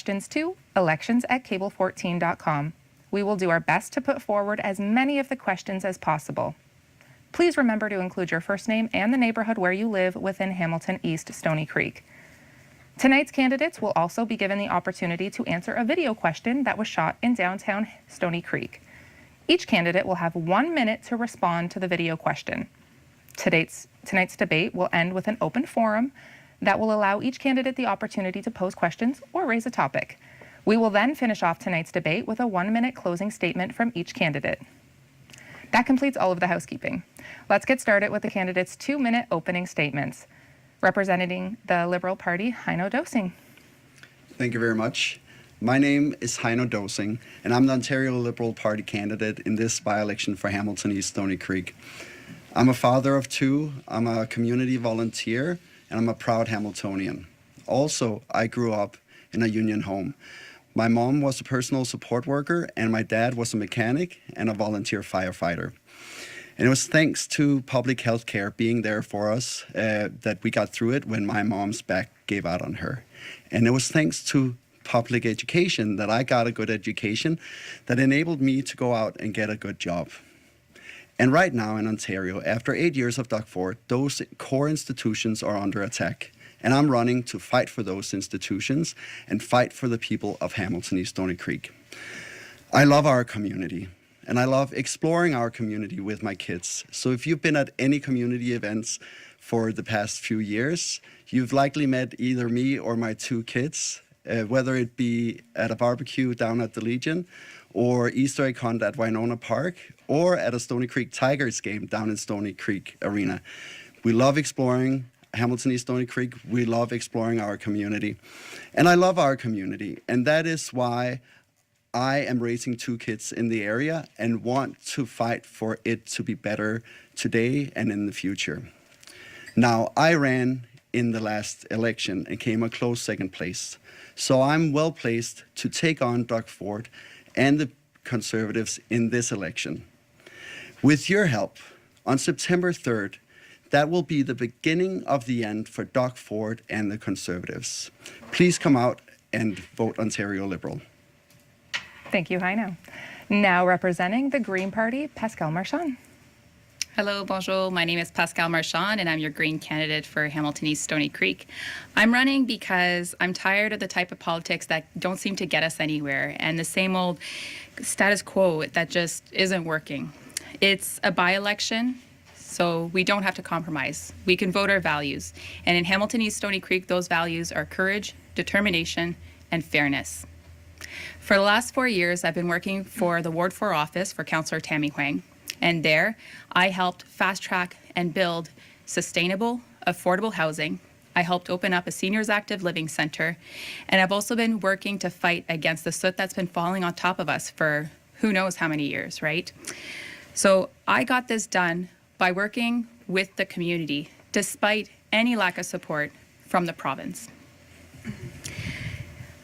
questions to elections@cable14.com. We will do our best to put forward as many of the questions as possible. Please remember to include your first name and the neighborhood where you live within Hamilton East Stoney Creek. Tonight's candidates will also be given the opportunity to answer a video question that was shot in downtown Stoney Creek. Each candidate will have 1 minute to respond to the video question. Tonight's debate will end with an open forum that will allow each candidate the opportunity to pose questions or raise a topic. We will then finish off tonight's debate with a 1-minute closing statement from each candidate. That completes all of the housekeeping. Let's get started with the candidates' 2-minute opening statements. Representing the Liberal Party, Heino Dosing. Thank you very much. My name is Heino Dosing, and I'm the Ontario Liberal Party candidate in this by-election for Hamilton East Stoney Creek. I'm a father of 2, I'm a community volunteer, and I'm a proud Hamiltonian. Also, I grew up in a union home. My mom was a personal support worker, and my dad was a mechanic and a volunteer firefighter. And it was thanks to public health care being there for us that we got through it when my mom's back gave out on her. And it was thanks to public education that I got a good education that enabled me to go out and get a good job. And right now in Ontario, after 8 years of Doug Ford, those core institutions are under attack. And I'm running to fight for those institutions and fight for the people of Hamilton East Stoney Creek. I love our community, and I love exploring our community with my kids. So if you've been at any community events for the past few years, you've likely met either me or my 2 kids, whether it be at a barbecue down at the Legion, or Easter egg hunt at Winona Park, or at a Stoney Creek Tigers game down in Stoney Creek Arena. We love exploring Hamilton East Stoney Creek. We love exploring our community. And I love our community. And that is why I am raising 2 kids in the area and want to fight for it to be better today and in the future. Now, I ran in the last election and came a close 2nd place. So I'm well placed to take on Doug Ford and the Conservatives in this election. With your help, on September 3rd, that will be the beginning of the end for Doug Ford and the Conservatives. Please come out and vote Ontario Liberal. Thank you, Heino. Now representing the Green Party, Pascal Marchand. Hello, bonjour. My name is Pascal Marchand, and I'm your Green candidate for Hamilton East Stoney Creek. I'm running because I'm tired of the type of politics that don't seem to get us anywhere and the same old status quo that just isn't working. It's a by-election, so we don't have to compromise. We can vote our values. And in Hamilton East Stoney Creek, those values are courage, determination, and fairness. For the last 4 years, I've been working for the Ward 4 office for Councillor Tammy Huang. And there, I helped fast track and build sustainable, affordable housing. I helped open up a seniors active living center. And I've also been working to fight against the soot that's been falling on top of us for who knows how many years, right? So I got this done by working with the community, despite any lack of support from the province.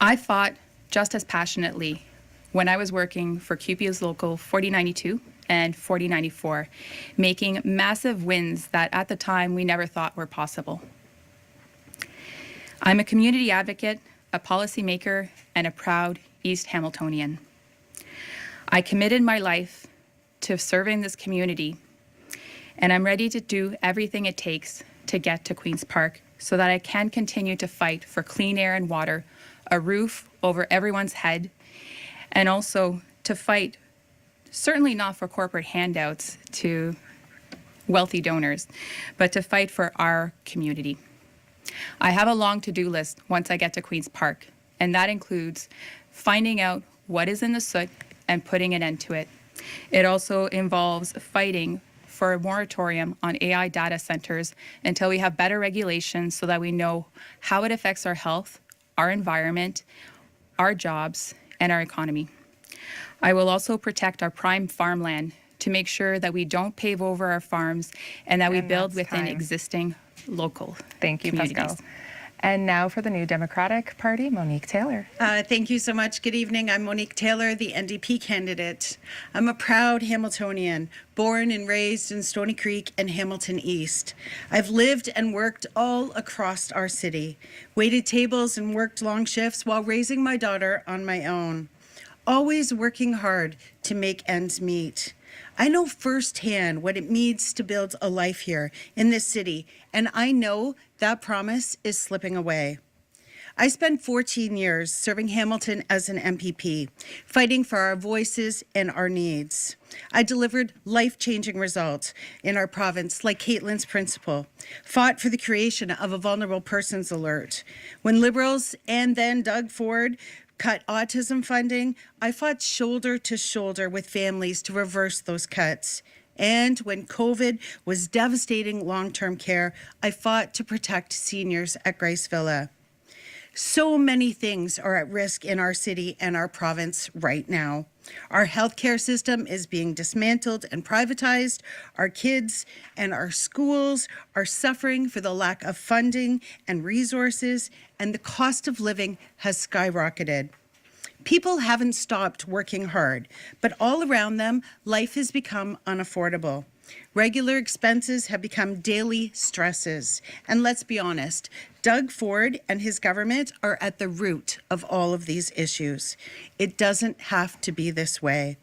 I fought just as passionately when I was working for QP's Local 4092 and 4094, making massive wins that at the time we never thought were possible. I'm a community advocate, a policymaker, and a proud East Hamiltonian. I committed my life to serving this community, and I'm ready to do everything it takes to get to Queen's Park so that I can continue to fight for clean air and water, a roof over everyone's head, and also to fight, certainly not for corporate handouts to wealthy donors, but to fight for our community. I have a long to-do list once I get to Queen's Park, and that includes finding out what is in the soot and putting an end to it. It also involves fighting for a moratorium on AI data centers until we have better regulations so that we know how it affects our health, our environment, our jobs, and our economy. I will also protect our prime farmland to make sure that we don't pave over our farms and that we build within existing local Thank you, communities. Pascal. And now for the New Democratic Party, Monique Taylor. Thank you so much. Good evening. I'm Monique Taylor, the NDP candidate. I'm a proud Hamiltonian, born and raised in Stoney Creek and Hamilton East. I've lived and worked all across our city, waited tables and worked long shifts while raising my daughter on my own, always working hard to make ends meet. I know firsthand what it means to build a life here in this city, and I know that promise is slipping away. I spent 14 years serving Hamilton as an MPP, fighting for our voices and our needs. I delivered life-changing results in our province, like Caitlin's principle, fought for the creation of a vulnerable persons alert. When Liberals and then Doug Ford cut autism funding, I fought shoulder to shoulder with families to reverse those cuts. And when COVID was devastating long-term care, I fought to protect seniors at Grace Villa. So many things are at risk in our city and our province right now. Our healthcare system is being dismantled and privatized. Our kids and our schools are suffering for the lack of funding and resources, and the cost of living has skyrocketed. People haven't stopped working hard, but all around them, life has become unaffordable. Regular expenses have become daily stresses. And let's be honest, Doug Ford and his government are at the root of all of these issues. It doesn't have to be this way.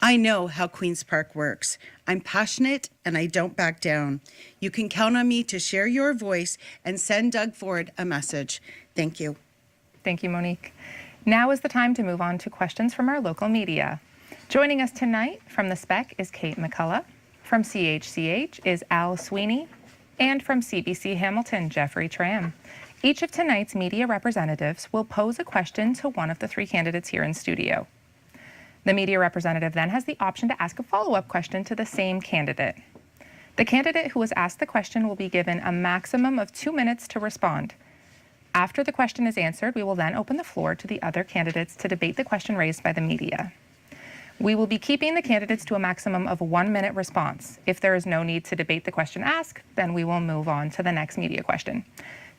I know how Queen's Park works. I'm passionate and I don't back down. You can count on me to share your voice and send Doug Ford a message. Thank you. Thank you, Monique. Now is the time to move on to questions from our local media. Joining us tonight from the SPEC is Kate McCullough. From CHCH is Al Sweeney. And from CBC Hamilton, Jeffrey Tram. Each of tonight's media representatives will pose a question to one of the three candidates here in studio. The media representative then has the option to ask a follow-up question to the same candidate. The candidate who was asked the question will be given a maximum of 2 minutes to respond. After the question is answered, we will then open the floor to the other candidates to debate the question raised by the media. We will be keeping the candidates to a maximum of 1 minute response. If there is no need to debate the question asked, then we will move on to the next media question.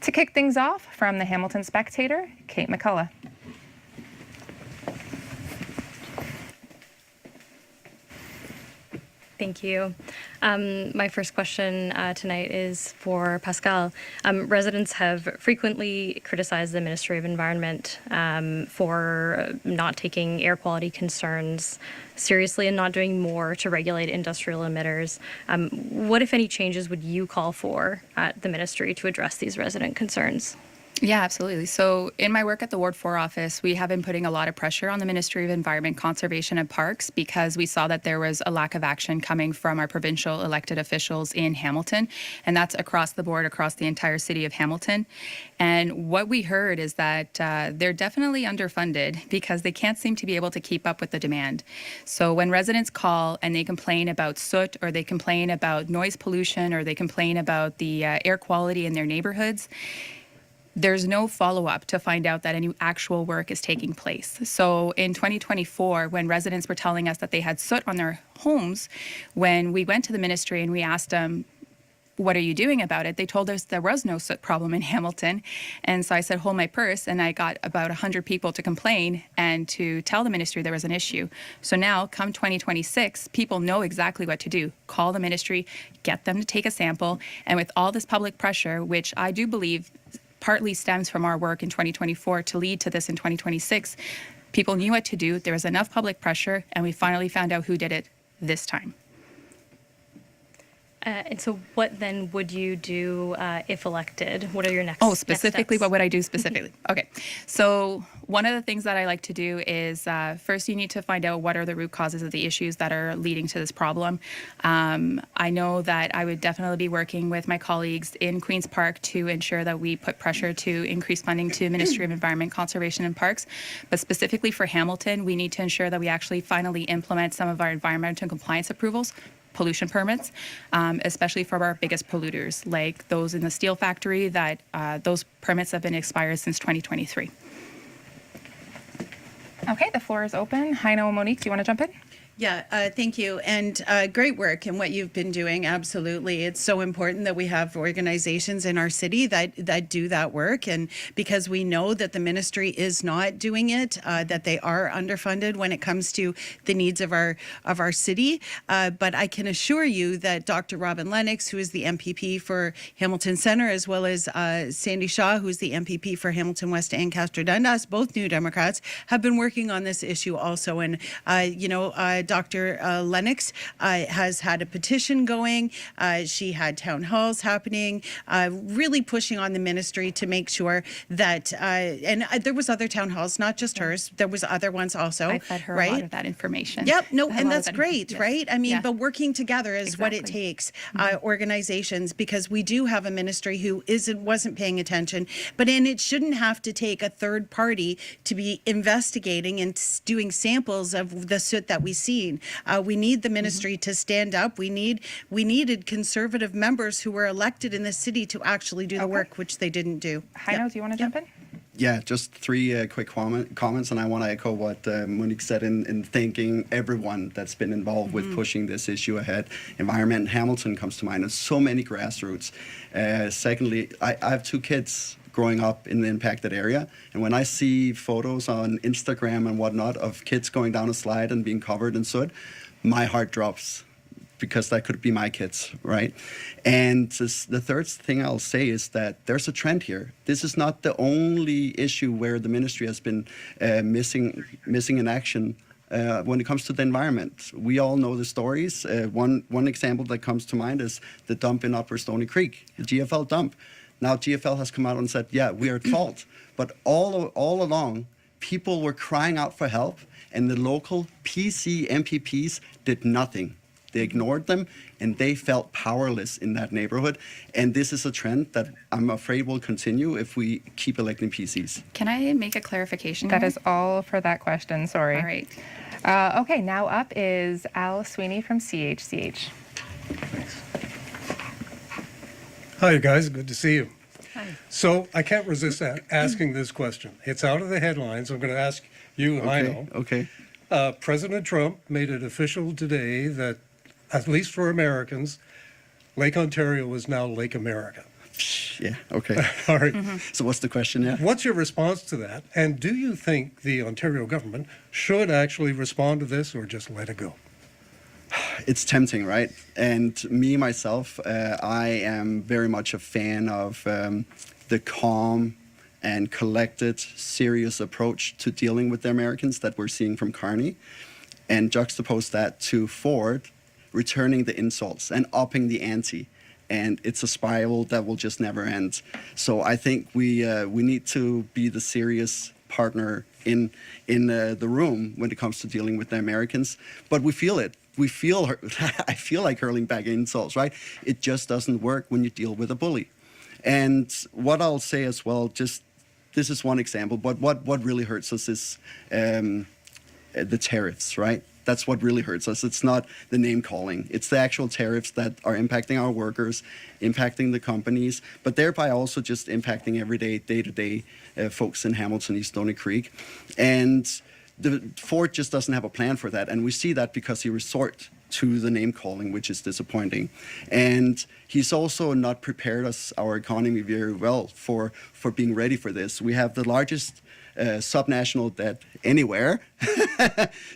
To kick things off, from the Hamilton Spectator, Kate McCullough. Thank you. My first question tonight is for Pascal. Residents have frequently criticized the Ministry of Environment for not taking air quality concerns seriously and not doing more to regulate industrial emitters. What, if any, changes would you call for at the ministry to address these resident concerns? Yeah, absolutely. So in my work at the Ward 4 office, we have been putting a lot of pressure on the Ministry of Environment, Conservation and Parks because we saw that there was a lack of action coming from our provincial elected officials in Hamilton. And that's across the board, across the entire city of Hamilton. And what we heard is that they're definitely underfunded because they can't seem to be able to keep up with the demand. So when residents call and they complain about soot or they complain about noise pollution or they complain about the air quality in their neighborhoods, there's no follow-up to find out that any actual work is taking place. So in 2024, when residents were telling us that they had soot on their homes, when we went to the ministry and we asked them, what are you doing about it? They told us there was no soot problem in Hamilton. And so I said, hold my purse. And I got about 100 people to complain and to tell the ministry there was an issue. So now, come 2026, people know exactly what to do. Call the ministry, get them to take a sample. And with all this public pressure, which I do believe partly stems from our work in 2024 to lead to this in 2026. People knew what to do. There was enough public pressure, and we finally found out who did it this time. And so what then would you do if elected? What are your next specifically, next steps? what would I do specifically? Okay. So one of the things that I like to do is first you need to find out what are the root causes of the issues that are leading to this problem. I know that I would definitely be working with my colleagues in Queen's Park to ensure that we put pressure to increase funding to Ministry of Environment, Conservation and Parks. But specifically for Hamilton, we need to ensure that we actually finally implement some of our environmental compliance approvals, pollution permits, especially for our biggest polluters, like those in the steel factory, that those permits have been expired since 2023. Okay, the floor is open. Heino and Monique, do you want to jump in? Yeah, thank you. And great work in what you've been doing. Absolutely. It's so important that we have organizations in our city that do that work. And because we know that the ministry is not doing it, that they are underfunded when it comes to the needs of our city. But I can assure you that Dr. Robin Lennox, who is the MPP for Hamilton Centre, as well as Sandy Shaw, who's the MPP for Hamilton West and Castro Dundas, both New Democrats, have been working on this issue also. And, Dr. Lennox has had a petition going. She had town halls happening, really pushing on the ministry to make sure that, and there was other town halls, not just hers. There was other ones also. I fed her right? a lot of that information. Yep, no, I had a and lot of that's that great, yes. right? I mean, Yeah. but working together is what it Exactly. takes, organizations, because we do have a ministry who wasn't paying attention, but it shouldn't have to take a third party to be investigating and doing samples of the soot that we've seen. We need the ministry to stand up. We needed conservative members who were elected in the city to actually do the Okay. work, which they didn't do. Heino, do you want to jump in? Yeah, just three quick comments, and I want to echo what Monique said in thanking everyone that's been involved with pushing this issue ahead. Environment in Hamilton comes to mind. There's so many grassroots. Secondly, I have two kids growing up in the impacted area, and when I see photos on Instagram and whatnot of kids going down a slide and being covered in soot, my heart drops, because that could be my kids, right? And the third thing I'll say is that there's a trend here. This is not the only issue where the ministry has been missing in action when it comes to the environment. We all know the stories. One example that comes to mind is the dump in Upper Stoney Creek, the GFL dump. Now GFL has come out and said, yeah, we are at fault. But all along, people were crying out for help, and the local PC MPPs did nothing. They ignored them, and they felt powerless in that neighborhood. And this is a trend that I'm afraid will continue if we keep electing PCs. Can I make a clarification? That here? is all for that question. Sorry. All right. Okay, now up is Al Sweeney from CHCH. Hi, you guys. Good to see you. Hi. So I can't resist asking this question. It's out of the headlines. I'm going to ask you, Heino. Okay. President Trump made it official today that, at least for Americans, Lake Ontario is now Lake America. Yeah, okay. All right. So what's the question? Yeah. What's your response to that? And do you think the Ontario government should actually respond to this or just let it go? It's tempting, right? And me, myself, I am very much a fan of the calm and collected, serious approach to dealing with the Americans that we're seeing from Carney, and juxtapose that to Ford returning the insults and upping the ante. And it's a spiral that will just never end. So I think we need to be the serious partner in the room when it comes to dealing with the Americans. But we feel it. I feel like hurling back insults, right? It just doesn't work when you deal with a bully. And what I'll say as well, just this is one example, but what really hurts us is the tariffs, right? That's what really hurts us. It's not the name calling. It's the actual tariffs that are impacting our workers, impacting the companies, but thereby also just impacting everyday, day-to-day folks in Hamilton, East Stoney Creek. And the Ford just doesn't have a plan for that. And we see that because he resort to the name calling, which is disappointing. And he's also not prepared our economy very well for being ready for this. We have the largest subnational debt anywhere.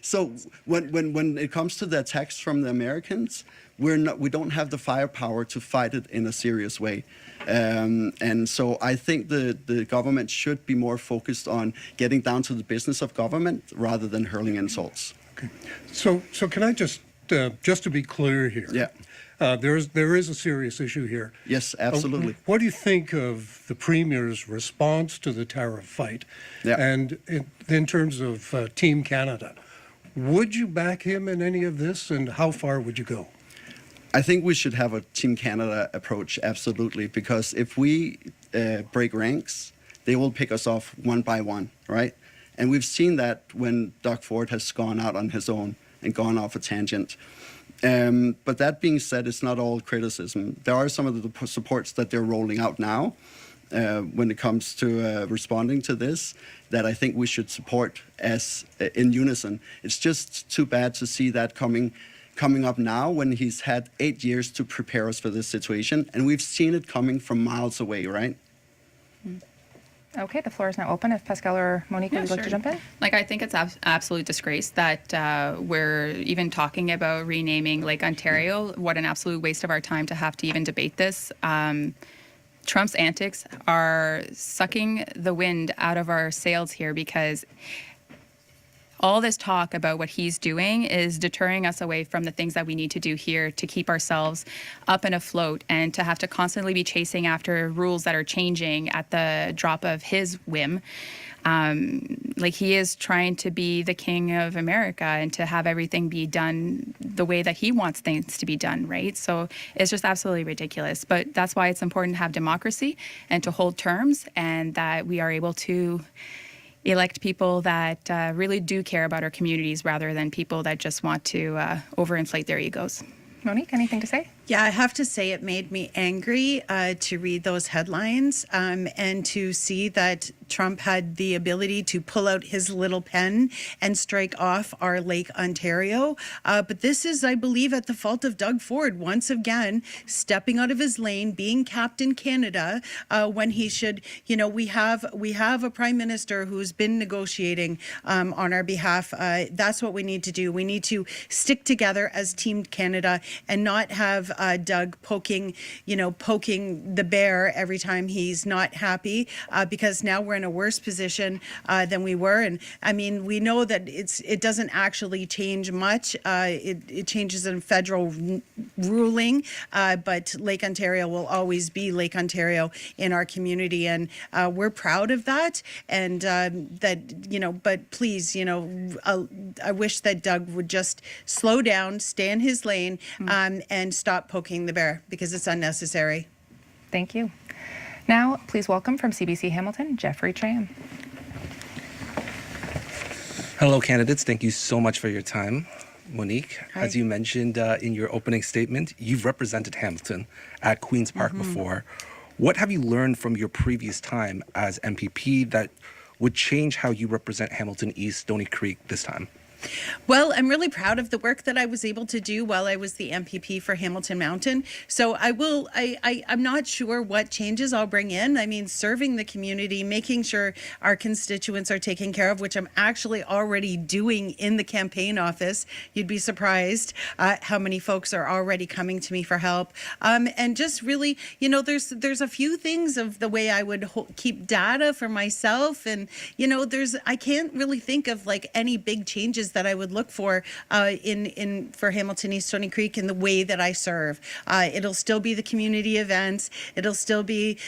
So when it comes to the attacks from the Americans, we don't have the firepower to fight it in a serious way. And so I think the government should be more focused on getting down to the business of government rather than hurling insults. Okay. So can I just to be clear here? Yeah. There is a serious issue here. Yes, absolutely. What do you think of the Premier's response to the tariff fight? Yeah. And in terms of Team Canada, would you back him in any of this, and how far would you go? I think we should have a Team Canada approach, absolutely, because if we break ranks, they will pick us off one by one, right? And we've seen that when Doug Ford has gone out on his own and gone off a tangent. But that being said, it's not all criticism. There are some of the supports that they're rolling out now when it comes to responding to this that I think we should support as in unison. It's just too bad to see that coming up now when he's had 8 years to prepare us for this situation, and we've seen it coming from miles away, right? Okay, the floor is now open. If Pascal or Monique would like to jump in. Like, I think it's absolute disgrace that we're even talking about renaming Lake Ontario. What an absolute waste of our time to have to even debate this. Trump's antics are sucking the wind out of our sails here, because all this talk about what he's doing is deterring us away from the things that we need to do here to keep ourselves up and afloat, and to have to constantly be chasing after rules that are changing at the drop of his whim. Like, he is trying to be the king of America and to have everything be done the way that he wants things to be done, right? So it's just absolutely ridiculous. But that's why it's important to have democracy and to hold terms, and that we are able to elect people that really do care about our communities, rather than people that just want to overinflate their egos. Monique, anything to say? Yeah, I have to say it made me angry to read those headlines and to see that Trump had the ability to pull out his little pen and strike off our Lake Ontario. But this is, I believe, at the fault of Doug Ford, once again, stepping out of his lane, being Captain Canada, when he should, we have a prime minister who's been negotiating on our behalf. That's what we need to do. We need to stick together as Team Canada and not have Doug poking the bear every time he's not happy, because now we're in a worse position than we were. And I mean, we know that it doesn't actually change much. It changes in federal ruling, but Lake Ontario will always be Lake Ontario in our community, and we're proud of that. And but please, I wish that Doug would just slow down, stay in his lane, and stop poking the bear, because it's unnecessary. Thank you. Now, please welcome from CBC Hamilton, Jeffrey Tran. Hello, candidates. Thank you so much for your time. Monique, Hi. as you mentioned in your opening statement, you've represented Hamilton at Queen's Park before. What have you learned from your previous time as MPP that would change how you represent Hamilton East, Stoney Creek this time? Well, I'm really proud of the work that I was able to do while I was the MPP for Hamilton Mountain. So I'm not sure what changes I'll bring in. I mean, serving the community, making sure our constituents are taken care of, which I'm actually already doing in the campaign office. You'd be surprised how many folks are already coming to me for help. And just really, there's a few things of the way I would keep data for myself. And, I can't really think of like any big changes that I would look for for Hamilton East Stoney Creek in the way that I serve. It'll still be the community events. It'll still be,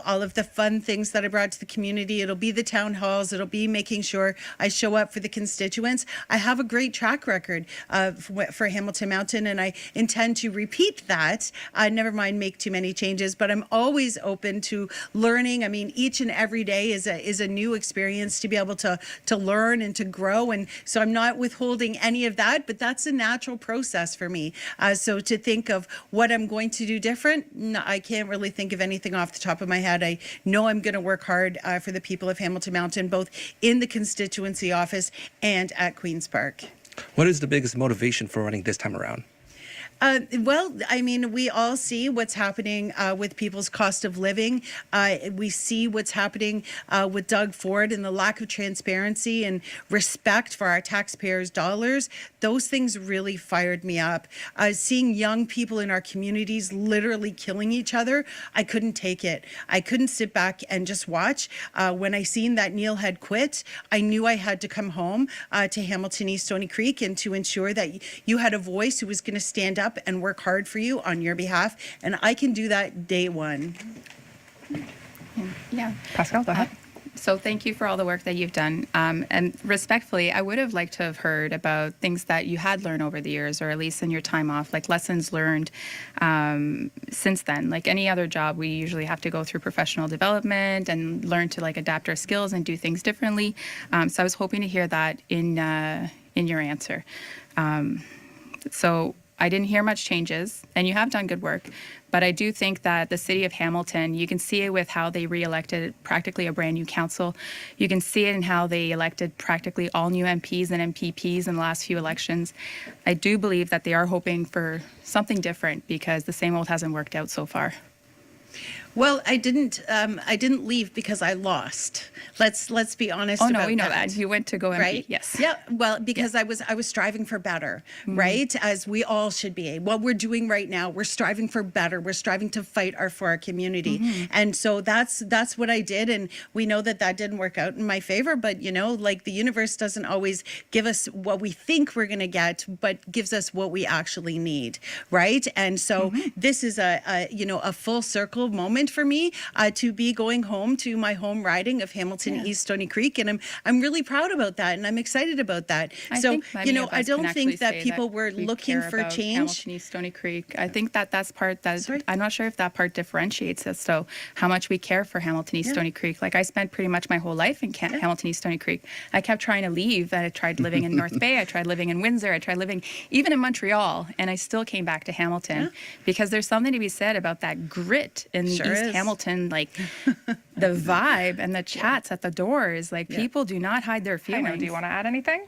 all of the fun things that I brought to the community. It'll be the town halls. It'll be making sure I show up for the constituents. I have a great track record for Hamilton Mountain, and I intend to repeat that. Never mind make too many changes, but I'm always open to learning. I mean, each and every day is a new experience to be able to learn and to grow. And so I'm not withholding any of that, but that's a natural process for me. So to think of what I'm going to do different, no, I can't really think of anything off the top of my head. I know I'm going to work hard for the people of Hamilton Mountain, both in the constituency office and at Queen's Park. What is the biggest motivation for running this time around? Well, I mean, we all see what's happening with people's cost of living. We see what's happening with Doug Ford and the lack of transparency and respect for our taxpayers' dollars. Those things really fired me up. Seeing young people in our communities literally killing each other, I couldn't take it. I couldn't sit back and just watch. When I seen that Neil had quit, I knew I had to come home to Hamilton East Stoney Creek and to ensure that you had a voice who was going to stand up and work hard for you on your behalf. And I can do that day one. Yeah. Pascal, go ahead. So thank you for all the work that you've done. And respectfully, I would have liked to have heard about things that you had learned over the years, or at least in your time off, like lessons learned since then. Like any other job, we usually have to go through professional development and learn to adapt our skills and do things differently. So I was hoping to hear that in your answer. So I didn't hear much changes, and you have done good work. But I do think that the city of Hamilton, you can see it with how they re-elected practically a brand new council. You can see it in how they elected practically all new MPs and MPPs in the last few elections. I do believe that they are hoping for something different because the same old hasn't worked out so far. Well, I didn't leave because I lost. Let's be honest. Oh no, about we know that. You went to go MP. Right? Yes. Yeah. Well, because I was striving for better, right? As we all should be. What we're doing right now, we're striving for better. We're striving to fight for our community, and so that's what I did. And we know that didn't work out in my favor. But like the universe doesn't always give us what we think we're going to get, but gives us what we actually need, right? And so this is a full circle moment for me to be going home to my home riding of Hamilton East Stoney Creek, and I'm really proud about that, and I'm excited about that. I So think many of I us don't can think actually that say people that were we looking care for about change. Hamilton East Stoney Creek. I think that's part that Sorry? I'm not sure if that part differentiates us. So how much we care for Hamilton East Stoney Creek. Like I spent pretty much my whole life in Hamilton East Stony Creek. I kept trying to leave. I tried living in North Bay. I tried living in Windsor. I tried living even in Montreal, and I still came back to Hamilton because there's something to be said about that grit in Sure East is. Hamilton, like the vibe and the chats at the doors. Like people do not hide their I feelings. know. Do you want to add anything?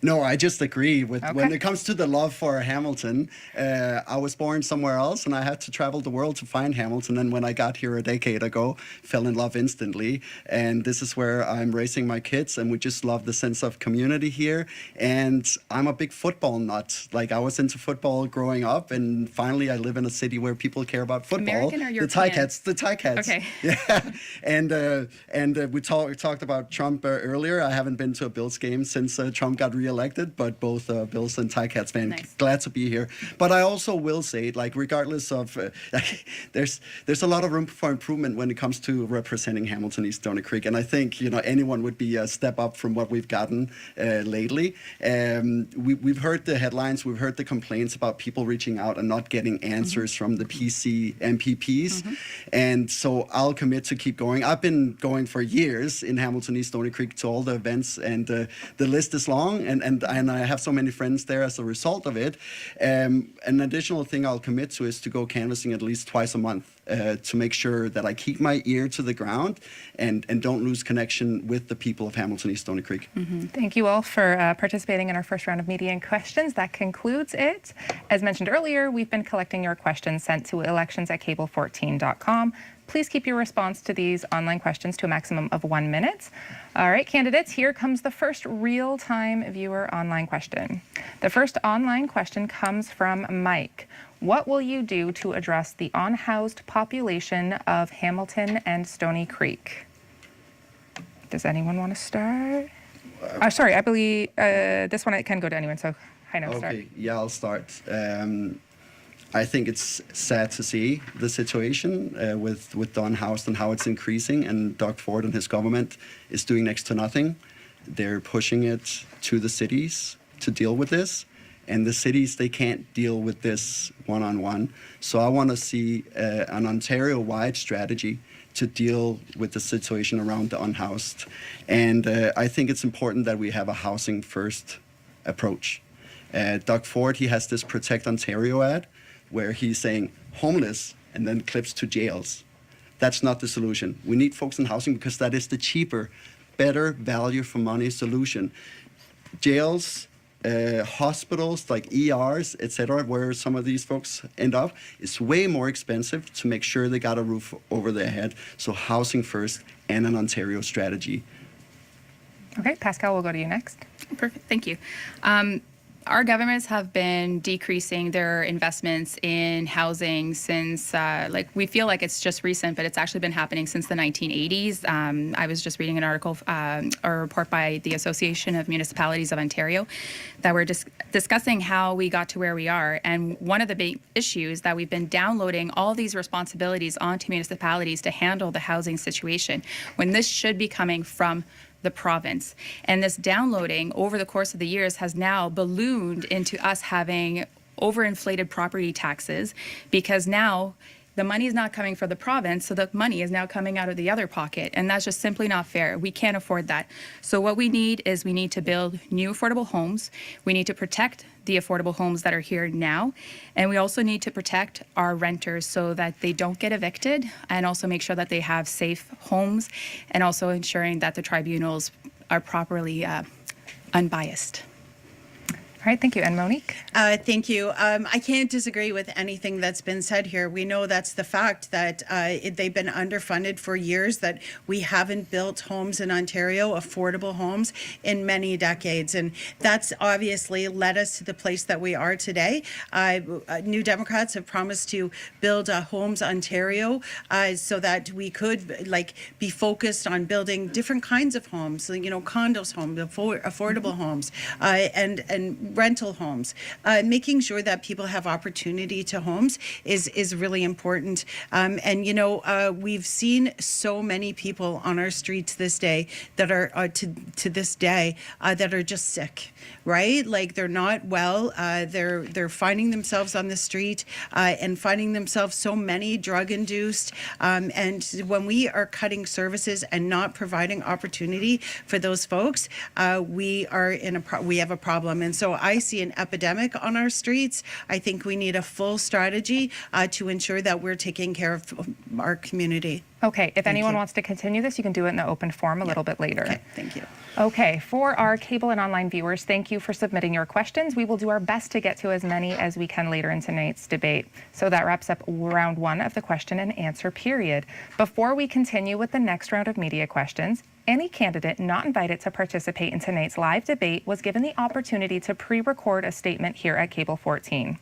No, I just agree with when Okay. it comes to the love for Hamilton. I was born somewhere else, and I had to travel the world to find Hamilton. And when I got here a decade ago, fell in love instantly. And this is where I'm raising my kids, and we just love the sense of community here. And I'm a big football nut. Like I was into football growing up, and finally I live in a city where people care about football. American or The European? Ticats, the Ticats. Okay. Yeah, and we talked about Trump earlier. I haven't been to a Bills game since Trump got reelected, but both Bills and Ticats fan. Nice. Glad to be here. But I also will say, like, regardless of, there's a lot of room for improvement when it comes to representing Hamilton East Stoney Creek, and I think anyone would be a step up from what we've gotten lately. We've heard the headlines, we've heard the complaints about people reaching out and not getting answers from the PC MPPs, and so I'll commit to keep going. I've been going for years in Hamilton East Stoney Creek to all the events, and the list is long, and I have so many friends there as a result of it. An additional thing I'll commit to is to go canvassing at least twice a month to make sure that I keep my ear to the ground and don't lose connection with the people of Hamilton East Stoney Creek. Thank you all for participating in our first round of media and questions. That concludes it. As mentioned earlier, we've been collecting your questions sent to elections@cable14.com. Please keep your response to these online questions to a maximum of 1 minute. All right, candidates, here comes the first real-time viewer online question. The first online question comes from Mike. What will you do to address the unhoused population of Hamilton and Stoney Creek? Does anyone want to start? Sorry, I believe this one can go to anyone, so Heino, start. Okay, yeah, I'll start. I think it's sad to see the situation with the unhoused and how it's increasing, and Doug Ford and his government is doing next to nothing. They're pushing it to the cities to deal with this, and the cities, they can't deal with this one-on-one. So I want to see an Ontario-wide strategy to deal with the situation around the unhoused. And I think it's important that we have a housing first approach. Doug Ford, he has this Protect Ontario ad where he's saying homeless and then clips to jails. That's not the solution. We need folks in housing because that is the cheaper, better value for money solution. Jails, hospitals like ERs, etc., where some of these folks end up, is way more expensive to make sure they got a roof over their head. So housing first and an Ontario strategy. Okay, Pascal, we'll go to you next. Perfect. Thank you. Our governments have been decreasing their investments in housing since, we feel like it's just recent, but it's actually been happening since the 1980s. I was just reading an article, or a report by the Association of Municipalities of Ontario that were discussing how we got to where we are. And one of the big issues that we've been downloading all these responsibilities onto municipalities to handle the housing situation, when this should be coming from the province. And this downloading over the course of the years has now ballooned into us having overinflated property taxes, because now the money is not coming from the province, so the money is now coming out of the other pocket, and that's just simply not fair. We can't afford that. So what we need to build new affordable homes. We need to protect the affordable homes that are here now, and we also need to protect our renters so that they don't get evicted, and also make sure that they have safe homes, and also ensuring that the tribunals are properly unbiased. All right, thank you. And Monique? Thank you. I can't disagree with anything that's been said here. We know that's the fact that they've been underfunded for years, that we haven't built homes in Ontario, affordable homes, in many decades. And that's obviously led us to the place that we are today. New Democrats have promised to build Homes Ontario so that we could be focused on building different kinds of homes, condos homes, affordable homes, and rental homes. Making sure that people have opportunity to homes is really important. We've seen so many people on our streets this day that are to this day that are just sick, right? Like, they're not well. They're finding themselves on the street and finding themselves so many drug-induced. And when we are cutting services and not providing opportunity for those folks, we have a problem. And so I see an epidemic on our streets. I think we need a full strategy to ensure that we're taking care of our community. Okay, if anyone you. wants to continue this, you can do it in the open forum a little bit later. Okay, thank you. Okay, for our cable and online viewers, thank you for submitting your questions. We will do our best to get to as many as we can later in tonight's debate. So that wraps up round one of the question and answer period. Before we continue with the next round of media questions, any candidate not invited to participate in tonight's live debate was given the opportunity to pre-record a statement here at Cable 14.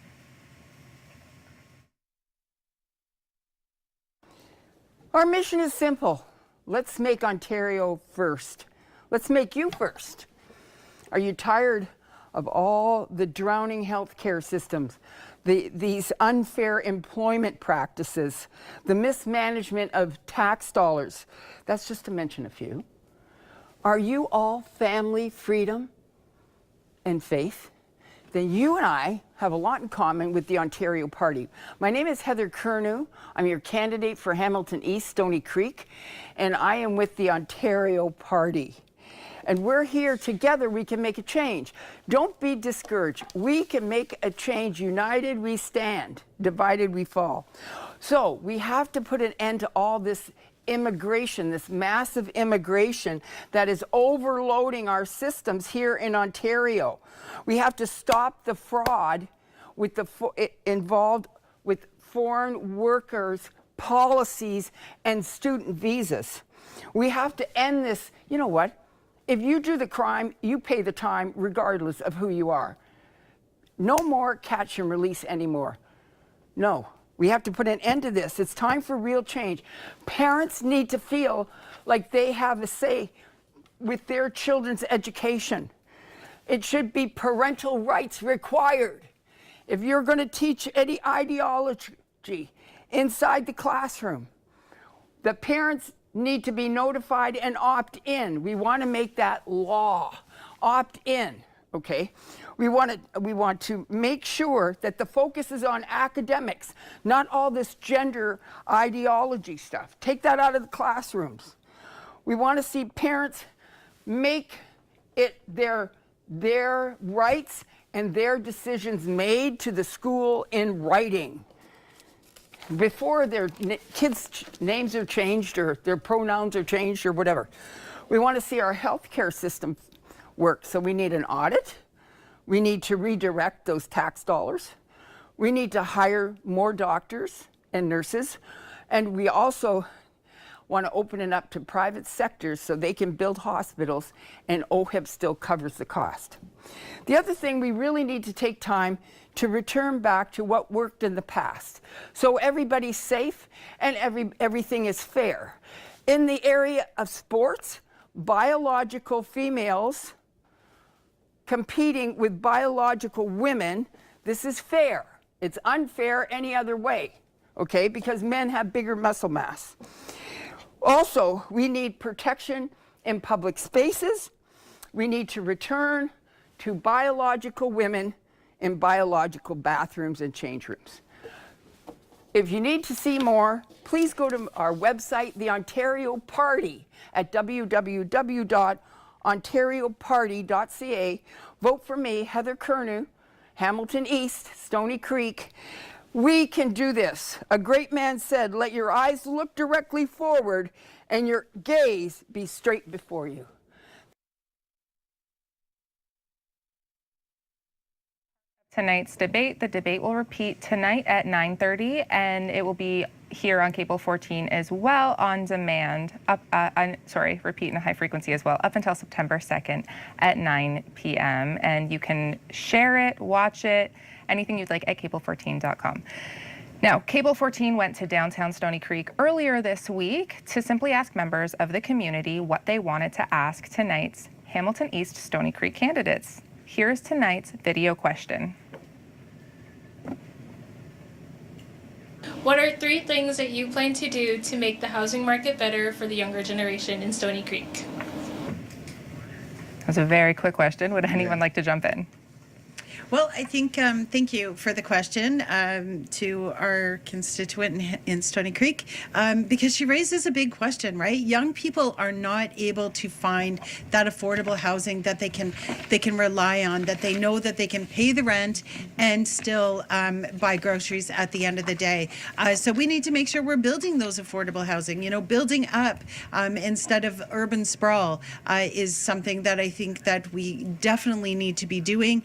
Our mission is simple. Let's make Ontario first. Let's make you first. Are you tired of all the drowning healthcare systems, these unfair employment practices, the mismanagement of tax dollars? That's just to mention a few. Are you all family, freedom, and faith? Then you and I have a lot in common with the Ontario Party. My name is Heather Curnew. I'm your candidate for Hamilton East, Stoney Creek, and I am with the Ontario Party. And we're here together. We can make a change. Don't be discouraged. We can make a change. United we stand, divided we fall. So we have to put an end to all this immigration, this massive immigration that is overloading our systems here in Ontario. We have to stop the fraud with involved with foreign workers, policies, and student visas. We have to end this. You know what? If you do the crime, you pay the time regardless of who you are. No more catch and release anymore. No. We have to put an end to this. It's time for real change. Parents need to feel like they have a say with their children's education. It should be parental rights required. If you're going to teach any ideology inside the classroom, the parents need to be notified and opt in. We want to make that law. Opt in, okay? We want to make sure that the focus is on academics, not all this gender ideology stuff. Take that out of the classrooms. We want to see parents make it their rights and their decisions made to the school in writing. Before their kids' names are changed or their pronouns are changed or whatever. We want to see our healthcare system work. So we need an audit. We need to redirect those tax dollars. We need to hire more doctors and nurses. And we also want to open it up to private sectors so they can build hospitals and OHIP still covers the cost. The other thing, we really need to take time to return back to what worked in the past. So everybody's safe and everything is fair. In the area of sports, biological females competing with biological women, this is fair. It's unfair any other way, okay? Because men have bigger muscle mass. Also, we need protection in public spaces. We need to return to biological women in biological bathrooms and change rooms. If you need to see more, please go to our website, the Ontario Party, at www.ontarioparty.ca. Vote for me, Heather Curnew, Hamilton East, Stoney Creek. We can do this. A great man said, let your eyes look directly forward and your gaze be straight before you. Tonight's debate. The debate will repeat tonight at 9:30, and it will be here on Cable 14 as well on demand. Repeat in a high frequency as well, up until September 2nd at 9 p.m. And you can share it, watch it, anything you'd like at cable14.com. Now, Cable 14 went to downtown Stoney Creek earlier this week to simply ask members of the community what they wanted to ask tonight's Hamilton East Stoney Creek candidates. Here's tonight's video question. What are 3 things that you plan to do to make the housing market better for the younger generation in Stoney Creek? That's a very quick question. Would anyone like to jump in? Well, I think, thank you for the question to our constituent in Stoney Creek, because she raises a big question, right? Young people are not able to find that affordable housing that they can rely on, that they know that they can pay the rent and still buy groceries at the end of the day. So we need to make sure we're building those affordable housing. You know, building up instead of urban sprawl is something that I think that we definitely need to be doing.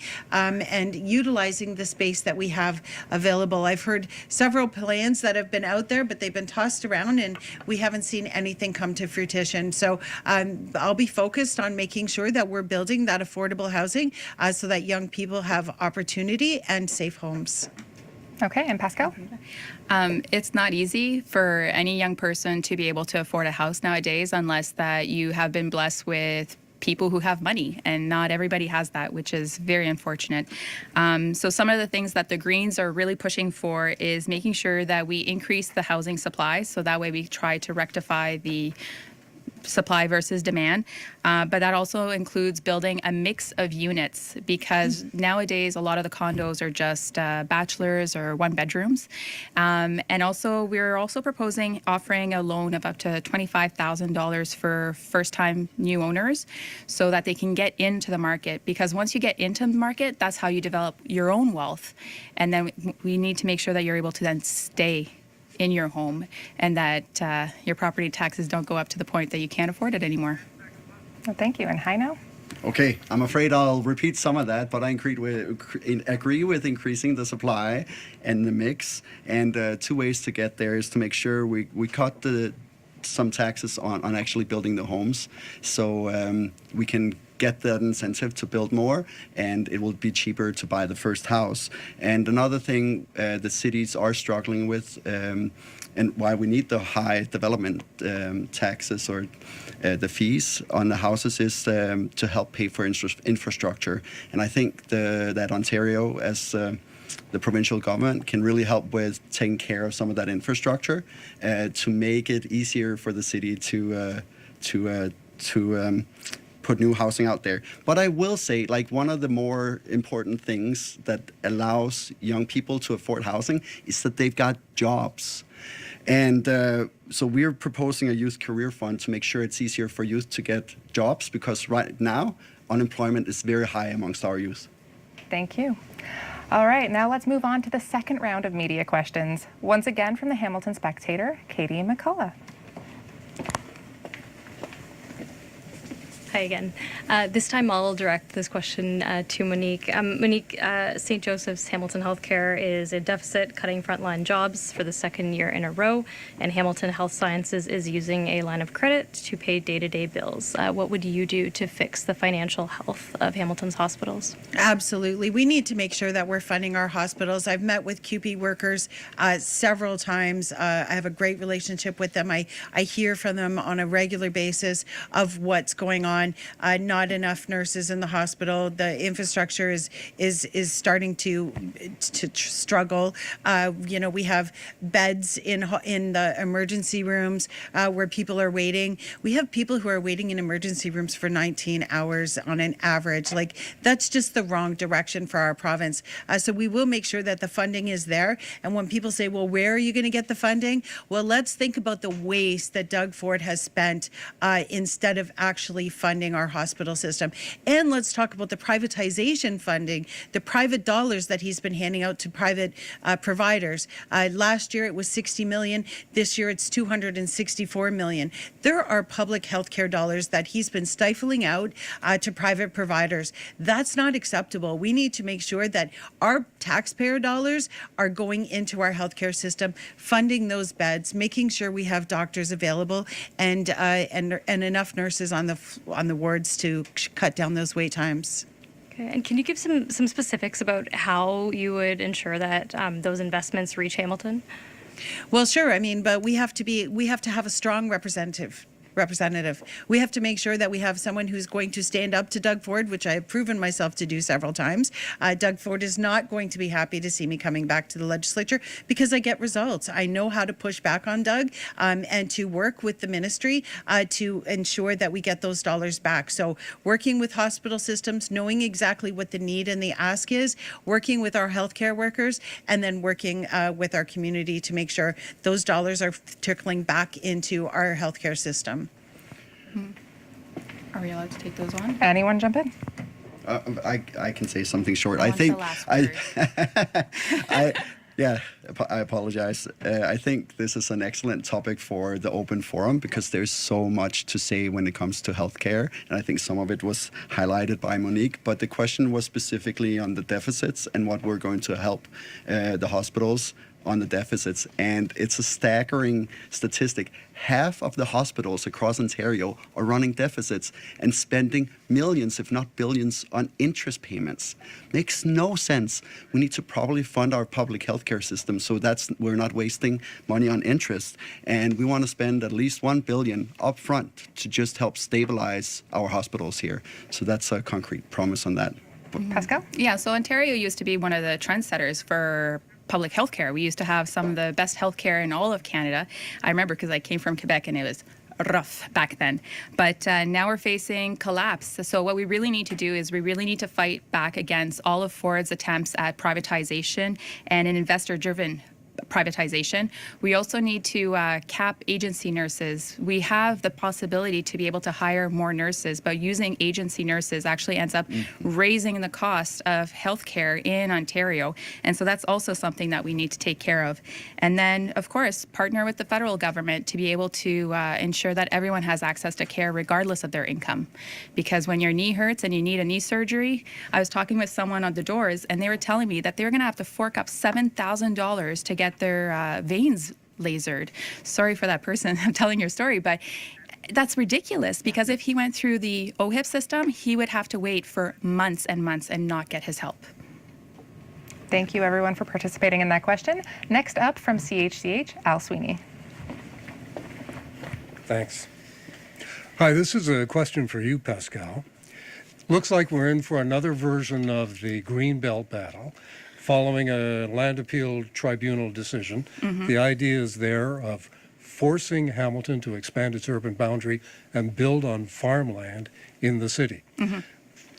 And utilizing the space that we have available. I've heard several plans that have been out there, but they've been tossed around and we haven't seen anything come to fruition. So I'll be focused on making sure that we're building that affordable housing so that young people have opportunity and safe homes. Okay, and Pascal? It's not easy for any young person to be able to afford a house nowadays unless that you have been blessed with people who have money, and not everybody has that, which is very unfortunate. So some of the things that the Greens are really pushing for is making sure that we increase the housing supply, so that way we try to rectify the supply versus demand, but that also includes building a mix of units, because nowadays a lot of the condos are just bachelors or 1 bedrooms, and also we're also proposing offering a loan of up to $25,000 for first-time new owners, so that they can get into the market, because once you get into the market, that's how you develop your own wealth, and then we need to make sure that you're able to then stay in your home, and that your property taxes don't go up to the point that you can't afford it anymore. Well, thank you. And Heino? Okay, I'm afraid I'll repeat some of that, but I agree with increasing the supply and the mix. And 2 ways to get there is to make sure we cut some taxes on actually building the homes, so we can get that incentive to build more, and it will be cheaper to buy the first house. And another thing the cities are struggling with, and why we need the high development taxes or the fees on the houses, is to help pay for infrastructure. And I think that Ontario, as the provincial government, can really help with taking care of some of that infrastructure to make it easier for the city to put new housing out there. But I will say, like, one of the more important things that allows young people to afford housing is that they've got jobs. And so we're proposing a youth career fund to make sure it's easier for youth to get jobs, because right now unemployment is very high amongst our youth. Thank you. All right, now let's move on to the second round of media questions. Once again from the Hamilton Spectator, Katie McCullough. Hi again. This time I'll direct this question to Monique. Monique, St. Joseph's Hamilton Healthcare is in deficit, cutting frontline jobs for the 2nd year in a row, and Hamilton Health Sciences is using a line of credit to pay day-to-day bills. What would you do to fix the financial health of Hamilton's hospitals? Absolutely. We need to make sure that we're funding our hospitals. I've met with QP workers several times. I have a great relationship with them. I hear from them on a regular basis of what's going on on not enough nurses in the hospital. The infrastructure is starting to struggle. We have beds in the emergency rooms where people are waiting. We have people who are waiting in emergency rooms for 19 hours on an average. Like, that's just the wrong direction for our province. So we will make sure that the funding is there. And when people say, well, where are you going to get the funding? Well, let's think about the waste that Doug Ford has spent instead of actually funding our hospital system. And let's talk about the privatization funding, the private dollars that he's been handing out to private providers. Last year it was 60 million. This year it's 264 million. There are public healthcare dollars that he's been stifling out to private providers. That's not acceptable. We need to make sure that our taxpayer dollars are going into our healthcare system, funding those beds, making sure we have doctors available and enough nurses on the wards to cut down those wait times. Okay. And can you give some specifics about how you would ensure that those investments reach Hamilton? Well, sure. I mean, but we have to have a strong representative. We have to make sure that we have someone who's going to stand up to Doug Ford, which I have proven myself to do several times. Doug Ford is not going to be happy to see me coming back to the legislature because I get results. I know how to push back on Doug and to work with the ministry to ensure that we get those dollars back. So working with hospital systems, knowing exactly what the need and the ask is, working with our healthcare workers, and then working with our community to make sure those dollars are trickling back into our healthcare system. Are we allowed to take those on? Anyone jump in? I can say something short. Who I wants think the last word? I apologize. I think this is an excellent topic for the open forum because there's so much to say when it comes to healthcare, and I think some of it was highlighted by Monique. But the question was specifically on the deficits and what we're going to help the hospitals on the deficits, and it's a staggering statistic. Half of the hospitals across Ontario are running deficits and spending millions, if not billions, on interest payments. Makes no sense. We need to properly fund our public healthcare system so we're not wasting money on interest. And we want to spend at least $1 billion upfront to just help stabilize our hospitals here. So that's a concrete promise on that. Pascal? Yeah, so Ontario used to be one of the trendsetters for public health care. We used to have some of the best health care in all of Canada. I remember because I came from Quebec and it was rough back then. But now we're facing collapse. So what we really need to do is we really need to fight back against all of Ford's attempts at privatization and an investor-driven privatization. We also need to cap agency nurses. We have the possibility to be able to hire more nurses, but using agency nurses actually ends up raising the cost of healthcare in Ontario. And so that's also something that we need to take care of. And then, of course, partner with the federal government to be able to ensure that everyone has access to care regardless of their income. Because when your knee hurts and you need a knee surgery, I was talking with someone on the doors and they were telling me that they were going to have to fork up $7,000 to get their veins lasered. Sorry for that person. I'm telling your story, but that's ridiculous because if he went through the OHIP system, he would have to wait for months and months and not get his help. Thank you, everyone, for participating in that question. Next up from CHCH, Al Sweeney. Thanks. Hi, this is a question for you, Pascal. Looks like we're in for another version of the Greenbelt battle. Following a land appeal tribunal decision, the idea is there of forcing Hamilton to expand its urban boundary and build on farmland in the city.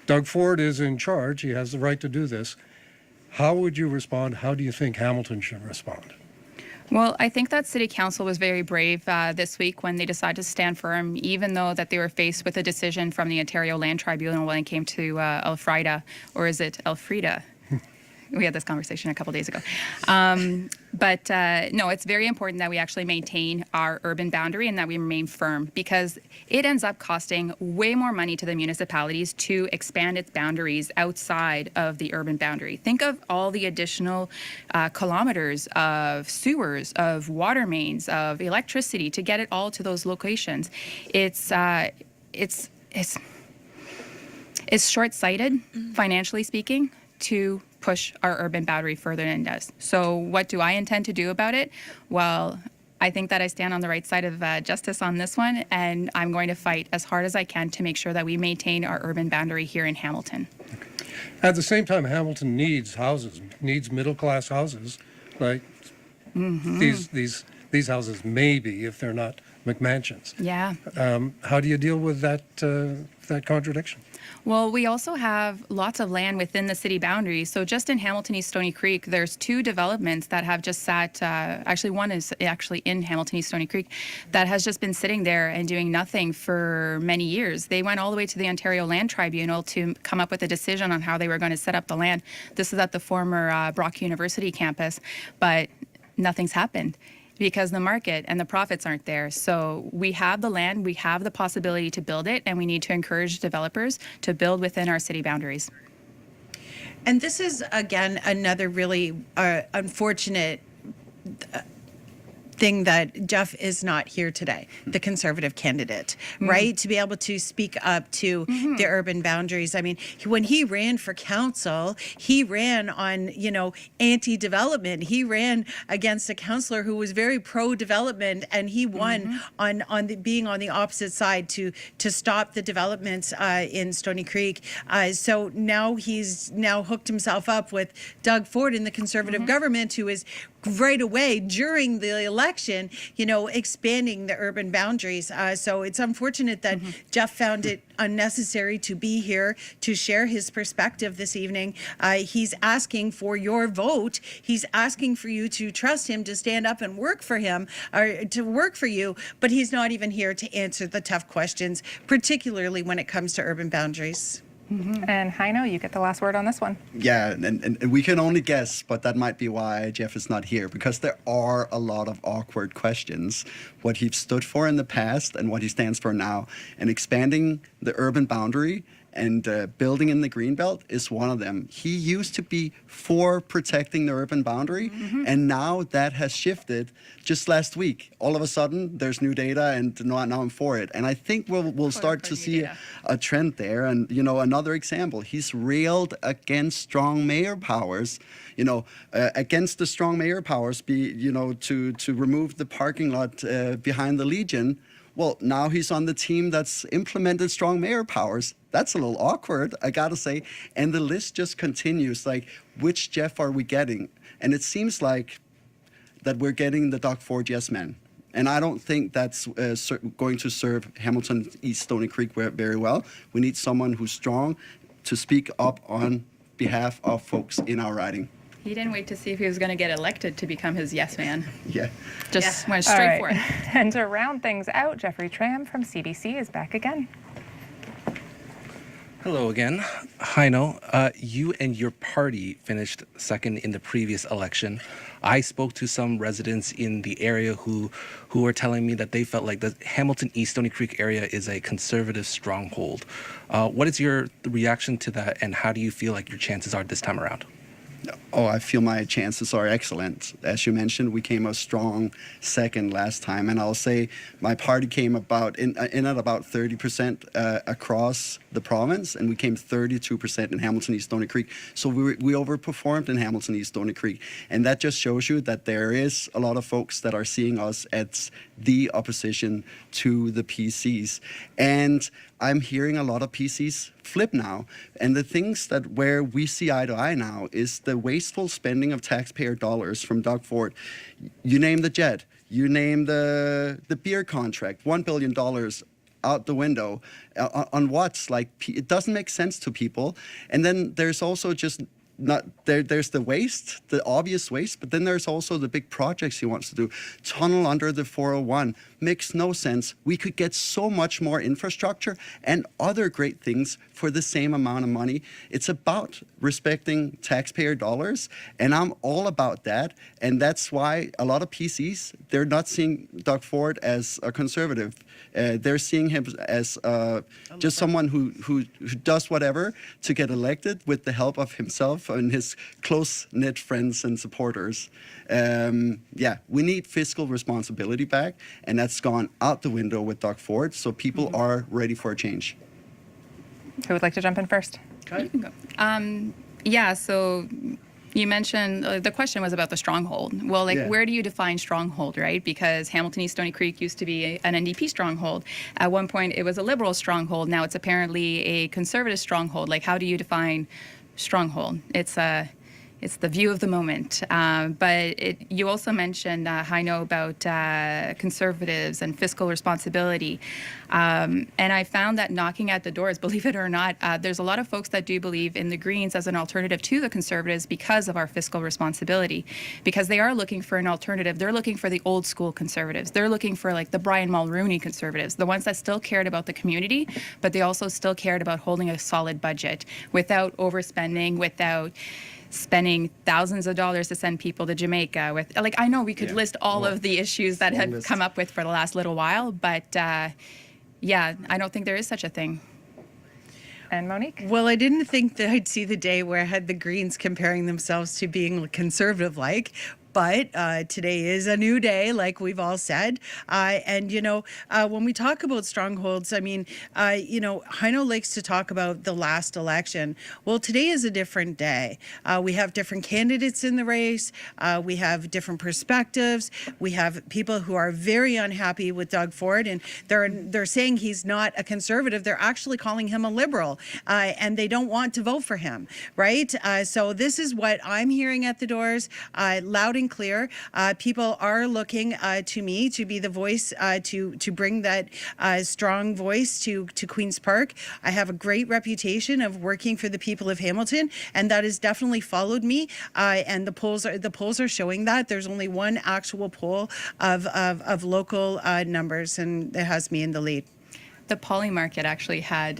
Doug Ford is in charge. He has the right to do this. How would you respond? How do you think Hamilton should respond? Well, I think that City Council was very brave this week when they decided to stand firm, even though that they were faced with a decision from the Ontario Land Tribunal when it came to Elfrida, or is it Elfrida? We had this conversation a couple days ago. But no, it's very important that we actually maintain our urban boundary and that we remain firm because it ends up costing way more money to the municipalities to expand its boundaries outside of the urban boundary. Think of all the additional kilometers of sewers, of water mains, of electricity to get it all to those locations. It's short-sighted, financially speaking, to push our urban boundary further than it does. So what do I intend to do about it? Well, I think that I stand on the right side of justice on this one, and I'm going to fight as hard as I can to make sure that we maintain our urban boundary here in Hamilton. At the same time, Hamilton needs houses, needs middle-class houses, like these houses, maybe, if they're not McMansions. Yeah. How do you deal with that contradiction? Well, we also have lots of land within the city boundaries. So just in Hamilton East Stoney Creek, there's 2 developments that have just sat, actually one is actually in Hamilton East Stoney Creek, that has just been sitting there and doing nothing for many years. They went all the way to the Ontario Land Tribunal to come up with a decision on how they were going to set up the land. This is at the former Brock University campus, but nothing's happened, because the market and the profits aren't there. So we have the land, we have the possibility to build it, and we need to encourage developers to build within our city boundaries. And this is, again, another really unfortunate thing that Jeff is not here today, the Conservative candidate, right? To be able to speak up to the urban boundaries. I mean, when he ran for council, he ran on, anti-development. He ran against a councillor who was very pro-development, and he won on being on the opposite side to stop the developments in Stoney Creek. So now he's hooked himself up with Doug Ford in the Conservative government, who is right away during the election, expanding the urban boundaries. So it's unfortunate that Jeff found it unnecessary to be here to share his perspective this evening. He's asking for your vote. He's asking for you to trust him to stand up and work for him, or to work for you, but he's not even here to answer the tough questions, particularly when it comes to urban boundaries. And Heino, you get the last word on this one. Yeah, and we can only guess, but that might be why Jeff is not here, because there are a lot of awkward questions. What he stood for in the past and what he stands for now. And expanding the urban boundary and building in the Greenbelt is one of them. He used to be for protecting the urban boundary, and now that has shifted just last week. All of a sudden, there's new data, and now I'm for it. And I think we'll start to see a trend there. And, another example, he's railed against strong mayor powers, against the strong mayor powers, to remove the parking lot behind the Legion. Well, now he's on the team that's implemented strong mayor powers. That's a little awkward, I gotta say. And the list just continues. Like, which Jeff are we getting? And it seems like that we're getting the Doug Ford yes man. And I don't think that's going to serve Hamilton East Stoney Creek very well. We need someone who's strong to speak up on behalf of folks in our riding. He didn't wait to see if he was going to get elected to become his yes man. Yeah. Just went straight for it. And to round things out, Jeffrey Tram from CBC is back again. Hello again. Heino, you and your party finished second in the previous election. I spoke to some residents in the area who were telling me that they felt like the Hamilton East Stoney Creek area is a conservative stronghold. What is your reaction to that, and how do you feel like your chances are this time around? Oh, I feel my chances are excellent. As you mentioned, we came a strong second last time, and I'll say my party came about in at about 30% across the province, and we came 32% in Hamilton East Stoney Creek. So we overperformed in Hamilton East Stoney Creek, and that just shows you that there is a lot of folks that are seeing us as the opposition to the PCs. And I'm hearing a lot of PCs flip now. And the things that where we see eye to eye now is the wasteful spending of taxpayer dollars from Doug Ford. You name the jet, you name the beer contract, $1 billion out the window on what's like, it doesn't make sense to people. And then there's also just there's the waste, the obvious waste, but then there's also the big projects he wants to do. Tunnel under the 401 makes no sense. We could get so much more infrastructure and other great things for the same amount of money. It's about respecting taxpayer dollars, and I'm all about that. And that's why a lot of PCs, they're not seeing Doug Ford as a conservative. They're seeing him as just someone who does whatever to get elected with the help of himself and his close-knit friends and supporters. We need fiscal responsibility back, and that's gone out the window with Doug Ford, so people are ready for a change. Who would like to jump in first? You can go. So, You mentioned the question was about the stronghold. Well, like, Yeah. where do you define stronghold, right? Because Hamilton East Stoney Creek used to be an NDP stronghold. At one point, it was a Liberal stronghold. Now it's apparently a Conservative stronghold. Like, how do you define stronghold? It's the view of the moment. You also mentioned, Heino, about conservatives and fiscal responsibility. And I found that knocking at the doors, believe it or not, there's a lot of folks that do believe in the Greens as an alternative to the Conservatives because of our fiscal responsibility. Because they are looking for an alternative. They're looking for the old school Conservatives. They're looking for like the Brian Mulroney Conservatives, the ones that still cared about the community, but they also still cared about holding a solid budget without overspending, without spending thousands of dollars to send people to Jamaica with, like, I know we could list all of the issues that have come up with for the last little while, but yeah, I don't think there is such a thing. And Monique? Well, I didn't think that I'd see the day where I had the Greens comparing themselves to being conservative-like. But today is a new day, like we've all said. And, when we talk about strongholds, I mean, Heino likes to talk about the last election. Well, today is a different day. We have different candidates in the race. We have different perspectives. We have people who are very unhappy with Doug Ford, and they're saying he's not a conservative. They're actually calling him a liberal, and they don't want to vote for him, right? So this is what I'm hearing at the doors, loud and clear. People are looking to me to be the voice, to bring that strong voice to Queen's Park. I have a great reputation of working for the people of Hamilton, and that has definitely followed me. And the polls are showing that. There's only one actual poll of local numbers, and it has me in the lead. The Poly Market actually had,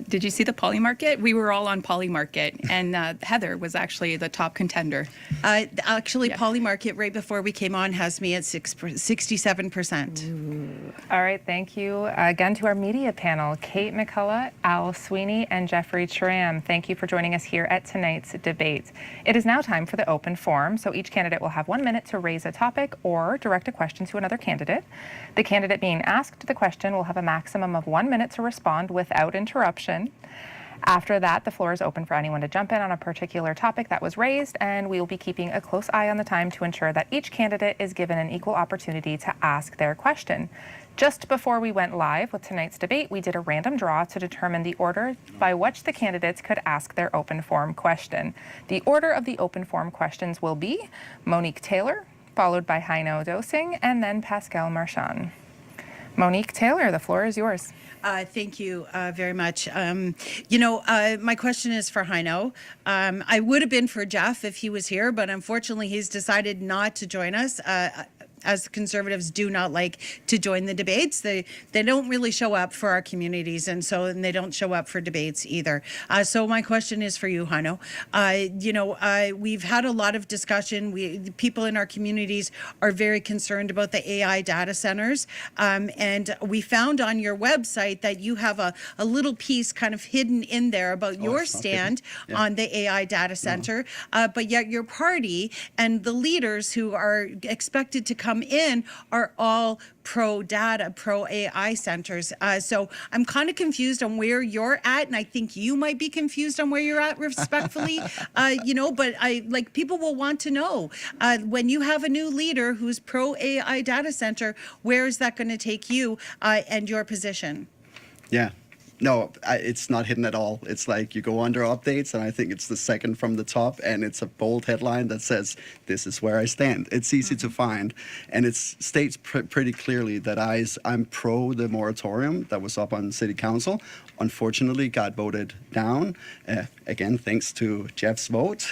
did you see the Poly Market? We were all on Poly Market, and Heather was actually the top contender. Actually, Poly Market, right before we came on, has me at 67%. All right, thank you again to our media panel, Kate McCullough, Al Sweeney, and Jeffrey Schramm. Thank you for joining us here at tonight's debate. It is now time for the open forum, so each candidate will have 1 minute to raise a topic or direct a question to another candidate. The candidate being asked the question will have a maximum of 1 minute to respond without interruption. After that, the floor is open for anyone to jump in on a particular topic that was raised, and we will be keeping a close eye on the time to ensure that each candidate is given an equal opportunity to ask their question. Just before we went live with tonight's debate, we did a random draw to determine the order by which the candidates could ask their open forum question. The order of the open forum questions will be Monique Taylor, followed by Heino Dosing, and then Pascal Marchand. Monique Taylor, the floor is yours. Thank you very much. My question is for Heino. I would have been for Jeff if he was here, but unfortunately he's decided not to join us. As Conservatives do not like to join the debates. They don't really show up for our communities, and they don't show up for debates either. So my question is for you, Heino. We've had a lot of discussion. People in our communities are very concerned about the AI data centers, and we found on your website that you have a little piece kind of hidden in there about your stand on the AI data center, but yet your party and the leaders who are expected to come in are all pro-data, pro-AI centers. So I'm kind of confused on where you're at, and I think you might be confused on where you're at, respectfully. But people will want to know when you have a new leader who's pro-AI data center, where is that going to take you and your position? Yeah. No, it's not hidden at all. It's like you go under updates, and I think it's the second from the top, and it's a bold headline that says, "This is where I stand." It's easy to find, and it states pretty clearly that I'm pro the moratorium that was up on City Council. Unfortunately, got voted down, again, thanks to Jeff's vote,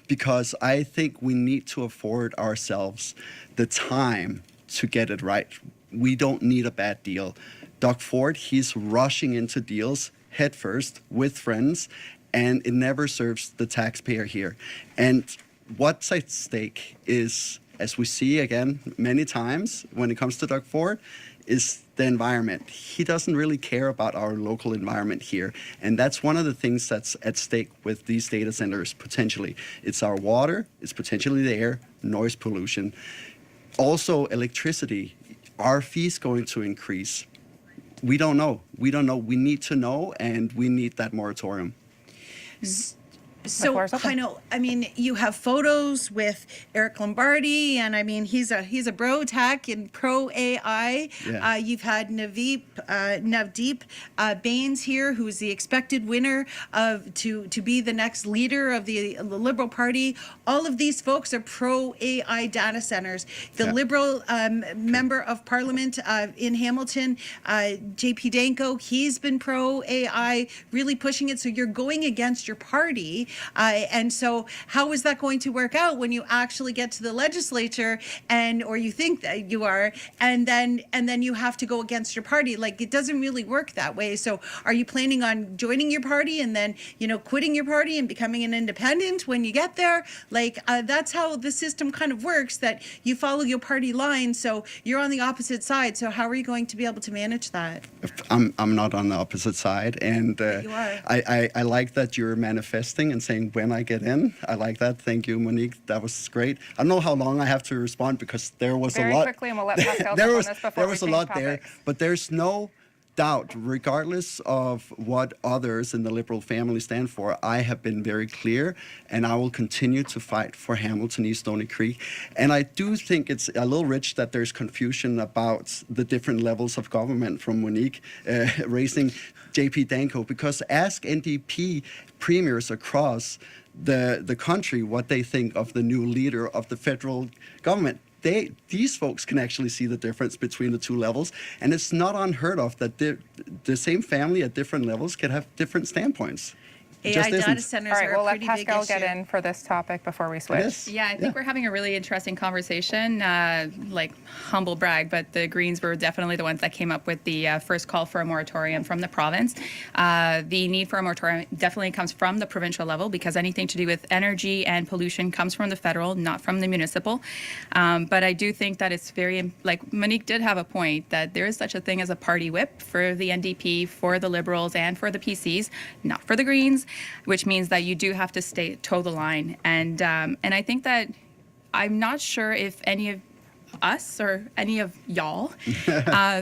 because I think we need to afford ourselves the time to get it right. We don't need a bad deal. Doug Ford, he's rushing into deals headfirst with friends, and it never serves the taxpayer here. And what's at stake is, as we see again many times when it comes to Doug Ford, is the environment. He doesn't really care about our local environment here. And that's one of the things that's at stake with these data centers potentially. It's our water, it's potentially the air, noise pollution. Also electricity. Are fees going to increase? We don't know. We need to know, and we need that moratorium. So floor is open. I mean, you have photos with Eric Lombardi, and I mean, he's a bro tech and pro AI. Yeah. You've had Navdeep Bains here, who's the expected winner to be the next leader of the Liberal Party. All of these folks are pro AI data centers. The Yeah. Liberal member of Parliament in Hamilton, JP Danko, he's been pro AI, really pushing it. So you're going against your party. And so how is that going to work out when you actually get to the legislature or you think that you are, and then you have to go against your party? Like, it doesn't really work that way. So are you planning on joining your party and then, quitting your party and becoming an independent when you get there? Like, that's how the system kind of works, that you follow your party line. So you're on the opposite side. So how are you going to be able to manage that? I'm not on the opposite side, and You are. I like that you're manifesting and saying when I get in. I like that. Thank you, Monique. That was great. I don't know how long I have to respond because there was Very a lot. quickly, and we'll let Pascal there jump on was this before there we was a change lot there, topics. but there's no doubt, regardless of what others in the Liberal family stand for, I have been very clear, and I will continue to fight for Hamilton East Stoney Creek. And I do think it's a little rich that there's confusion about the different levels of government from Monique raising JP Danko, because ask NDP premiers across the country what they think of the new leader of the federal government. These folks can actually see the difference between the two levels, and it's not unheard of that the same family at different levels can have different standpoints. It AI just data isn't. centers All right, are we'll a let pretty big Pascal issue. get in for this topic before we switch. It is. Yeah, I think we're having a really interesting conversation. Like, humble brag, but the Greens were definitely the ones that came up with the first call for a moratorium from the province. The need for a moratorium definitely comes from the provincial level, because anything to do with energy and pollution comes from the federal, not from the municipal. But I do think that it's very, like Monique did have a point, that there is such a thing as a party whip for the NDP, for the Liberals, and for the PCs, not for the Greens, which means that you do have to toe the line. And I think that I'm not sure if any of us or any of y'all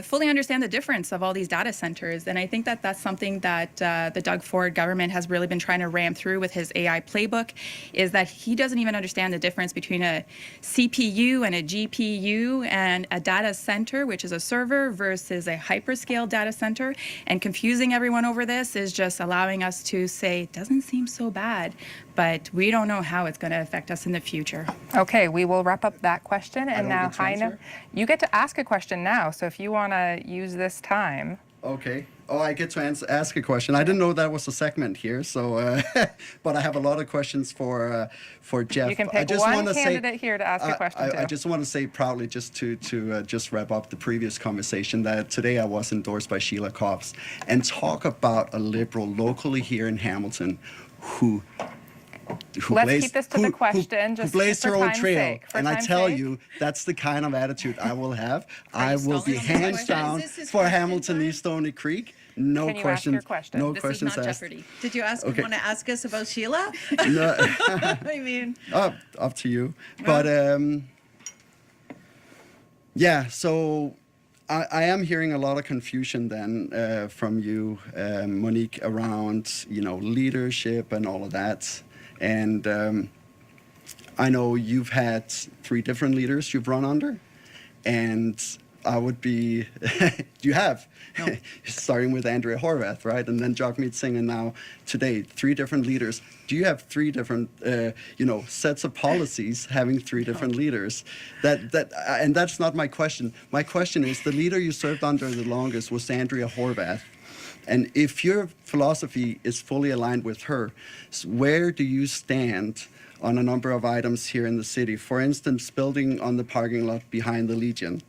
fully understand the difference of all these data centers. And I think that that's something that the Doug Ford government has really been trying to ram through with his AI playbook, is that he doesn't even understand the difference between a CPU and a GPU and a data center, which is a server, versus a hyperscale data center. And confusing everyone over this is just allowing us to say, it doesn't seem so bad, but we don't know how it's going to affect us in the future. Okay, we will wrap up that question. And don't now, get to answer? Heine, you get to ask a question now. So if you want to use this time. Okay. Oh, I get to ask a question. I didn't know that was a segment here, so but I have a lot of questions for Jeff. You can I pick just one wanna candidate here to ask a question to. I just want to say proudly, just to just wrap up the previous conversation, that today I was endorsed by Sheila Cobbs, and talk about a Liberal locally here in Hamilton who Let's keep this to the question, just who blazed for her own time's trail. sake, for And I time's tell sake. you, that's the kind of attitude I will have. I you will be stalling on the hands question? down Is this his for question Hamilton time? East Stoney Creek. No Can you ask questions. your question? No This questions is not asked. Jeopardy. Did you Okay. want to ask us about Sheila? No, I mean, up to you. But yeah, so I am hearing a lot of confusion then from you, Monique, around leadership and all of that. And I know you've had 3 different leaders you've run under, and I would be, you have, starting with Andrea Horvath, right? And then Jagmeet Singh, and now today, 3 different leaders. Do you have 3 different, sets of policies having 3 different leaders? And that's not my question. My question is, the leader you served under the longest was Andrea Horvath. And if your philosophy is fully aligned with her, where do you stand on a number of items here in the city? For instance, building on the parking lot behind the Legion.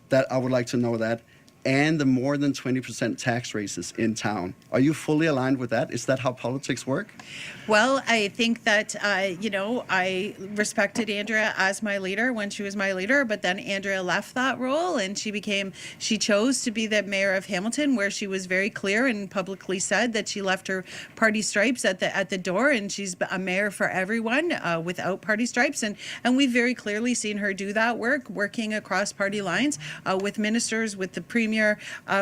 That I would like to know that. And the more than 20% tax raises in town. Are you fully aligned with that? Is that how politics work? well, I think that, I respected Andrea as my leader when she was my leader, but then Andrea left that role and she chose to be the mayor of Hamilton, where she was very clear and publicly said that she left her party stripes at the door, and she's a mayor for everyone without party stripes. And we've very clearly seen her do that working across party lines with ministers, with the premier, premier,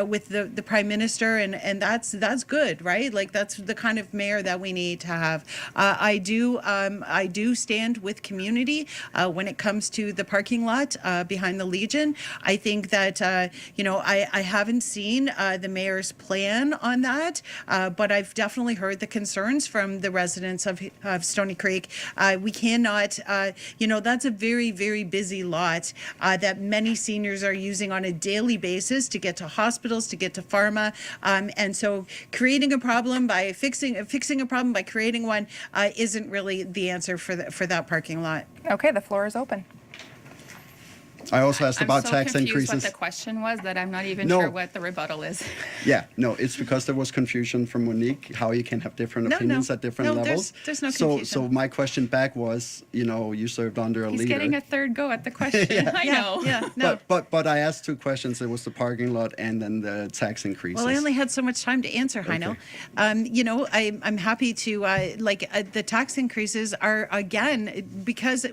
with the prime minister, and that's good, right? Like that's the kind of mayor that we need to have. I do stand with community when it comes to the parking lot behind the Legion. I think that I haven't seen the mayor's plan on that, but I've definitely heard the concerns from the residents of Stoney Creek. We cannot, that's a very, very busy lot that many seniors are using on a daily basis to get to hospitals, to get to pharma, and so creating a problem by fixing a problem by creating one isn't really the answer for that parking lot. Okay, the floor is open. I also asked about I'm so tax confused increases. what the question was that I'm not even No. sure what the rebuttal is. Yeah, no, it's because there was confusion from Monique, how you can have different No, opinions no. at different No, levels. there's no So confusion. my question back was, you served under a He's leader. getting a third go at the question. I know. Yeah, no. But I asked two questions. It was the parking lot and then the tax increases. Well, I only had so much time to answer, Heino. I'm happy to the tax increases are, again, because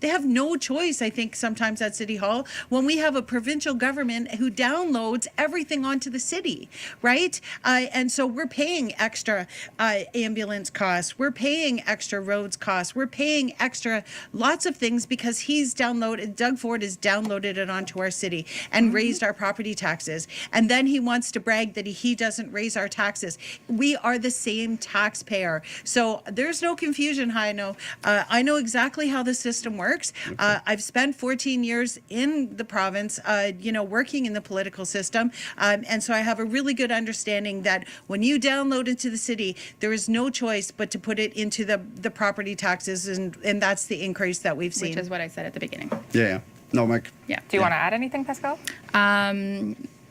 they have no choice, I think, sometimes at City Hall when we have a provincial government who downloads everything onto the city, right? And so we're paying extra ambulance costs, we're paying extra roads costs, we're paying extra lots of things because Doug Ford has downloaded it onto our city and raised our property taxes. And then he wants to brag that he doesn't raise our taxes. We are the same taxpayer. So there's no confusion, Heino. I know exactly how the system works. I've spent 14 years in the province, working in the political system. And so I have a really good understanding that when you download into the city, there is no choice but to put it into the property taxes. And that's the increase that we've seen. Which is what I said at the beginning. Yeah. No, Mike. Yeah. Do you want to add anything, Pascal?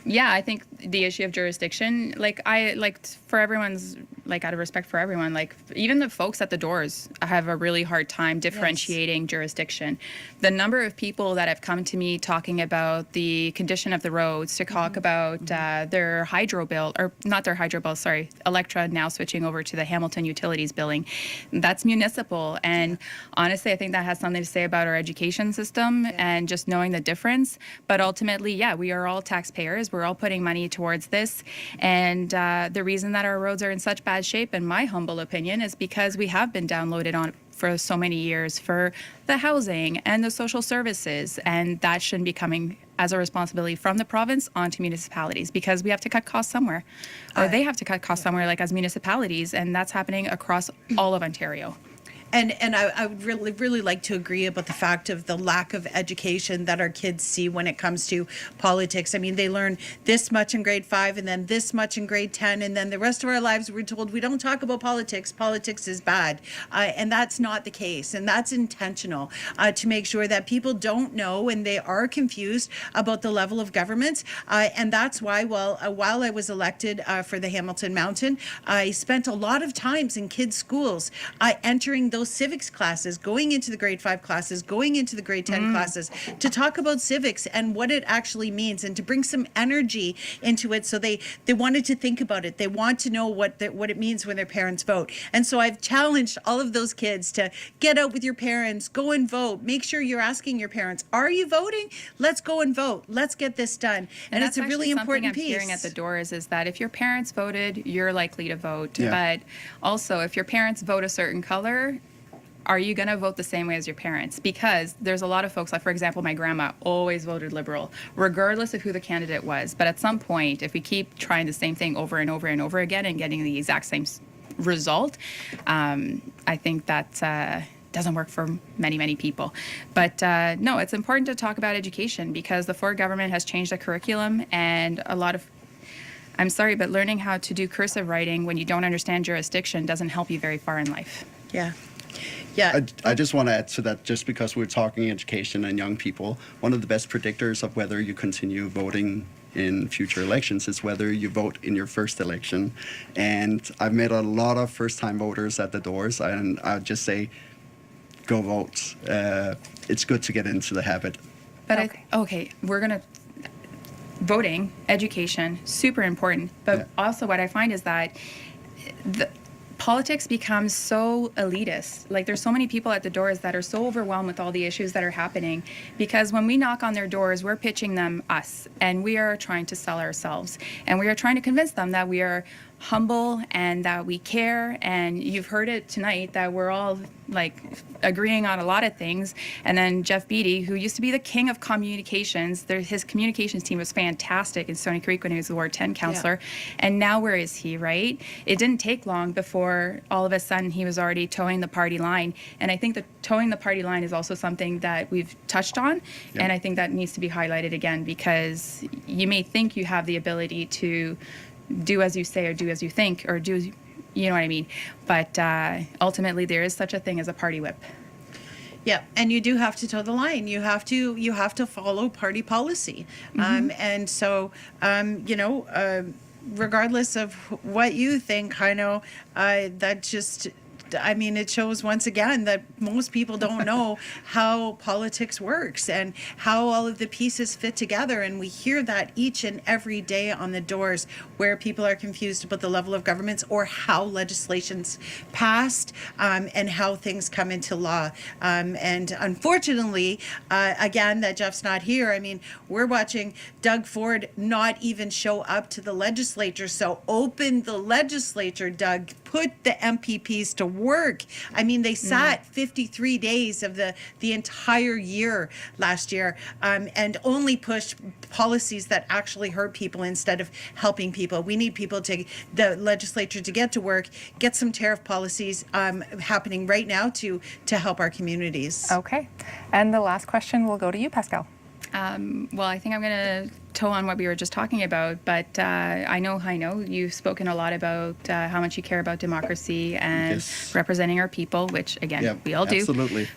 Yeah, I think the issue of jurisdiction, for everyone's, out of respect for everyone, even the folks at the doors have a really hard time differentiating jurisdiction. The number of people that have come to me talking about the condition of the roads, to talk about their hydro bill, or not their hydro bill, sorry, Electra now switching over to the Hamilton Utilities billing. That's municipal. And honestly, I think that has something to say about our education system and just knowing the difference. But ultimately, we are all taxpayers. We're all putting money towards this. And the reason that our roads are in such bad shape, in my humble opinion, is because we have been downloaded on for so many years for the housing and the social services. And that shouldn't be coming as a responsibility from the province onto municipalities, because we have to cut costs somewhere, or they have to cut costs somewhere, as municipalities. And that's happening across all of Ontario. And I would really, really like to agree about the fact of the lack of education that our kids see when it comes to politics. I mean, they learn this much in grade 5 and then this much in grade 10. And then the rest of our lives, we're told we don't talk about politics. Politics is bad. And that's not the case. And that's intentional to make sure that people don't know and they are confused about the level of government. And that's why, while I was elected for the Hamilton Mountain, I spent a lot of times in kids' schools entering those civics classes, going into the grade 5 classes, going into the grade 10 classes, to talk about civics and what it actually means, and to bring some energy into it. So they wanted to think about it. They want to know what it means when their parents vote. And so I've challenged all of those kids to get out with your parents, go and vote. Make sure you're asking your parents, are you voting? Let's go and vote. Let's get this done. And it's a really important piece. I'm hearing at the doors is that if your parents voted, you're likely to vote. Yeah. But also, if your parents vote a certain color, are you going to vote the same way as your parents? Because there's a lot of folks, like, for example, my grandma always voted Liberal, regardless of who the candidate was. But at some point, if we keep trying the same thing over and over and over again and getting the exact same result, I think that doesn't work for many, many people. But no, it's important to talk about education, because the Ford government has changed the curriculum, and a lot of, I'm sorry, but learning how to do cursive writing when you don't understand jurisdiction doesn't help you very far in life. Yeah. Yeah. I just want to add to that, just because we're talking education and young people, one of the best predictors of whether you continue voting in future elections is whether you vote in your first election. And I've met a lot of first-time voters at the doors, and I'd just say, go vote. It's good to get into the habit. But we're going to, voting, education, super important. But also what I find is that politics becomes so elitist. Like there's so many people at the doors that are so overwhelmed with all the issues that are happening, because when we knock on their doors, we're pitching them us, and we are trying to sell ourselves, and we are trying to convince them that we are humble and that we care. And you've heard it tonight that we're all like agreeing on a lot of things. And then Jeff Beattie, who used to be the king of communications, his communications team was fantastic in Stoney Creek when he was the Ward 10 councillor. And now where is he, right? It didn't take long before all of a sudden he was already towing the party line. And I think that towing the party line is also something that we've touched on. And I think that needs to be highlighted again, because you may think you have the ability to do as you say or do as you think, or do, you know what I mean? But ultimately there is such a thing as a party whip. Yeah, and you do have to toe the line. You have to follow party policy. And so, regardless of what you think, I know that just, I mean, it shows once again that most people don't know how politics works and how all of the pieces fit together. And we hear that each and every day on the doors, where people are confused about the level of governments or how legislation's passed, and how things come into law. And unfortunately, again, that Jeff's not here. I mean, we're watching Doug Ford not even show up to the legislature. So open the legislature, Doug. Put the MPPs to work. I mean, they sat 53 days of the entire year last year, and only pushed policies that actually hurt people instead of helping people. We need the legislature to get to work, get some tariff policies happening right now to help our communities. Okay. And the last question will go to you, Pascal. Well, I think I'm going to toe on what we were just talking about, but I know, you've spoken a lot about how much you care about democracy and representing our people, which, again, we all do. Absolutely.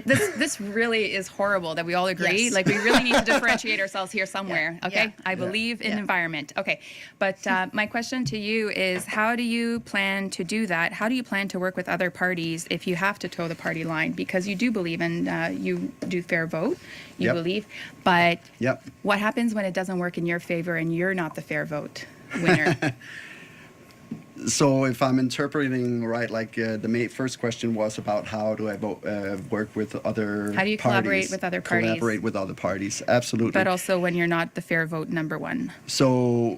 This really is horrible that we all agree. Like, we really need to differentiate ourselves here somewhere, okay? I believe in environment. Okay, but my question to you is, how do you plan to do that? How do you plan to work with other parties if you have to toe the party line? Because you do believe in, you do fair vote, you believe, but what happens when it doesn't work in your favor and you're not the fair vote winner? So if I'm interpreting right, like the first question was about how do I work with other How do you collaborate with other parties? Collaborate with other parties, absolutely. But also when you're not the fair vote number one. So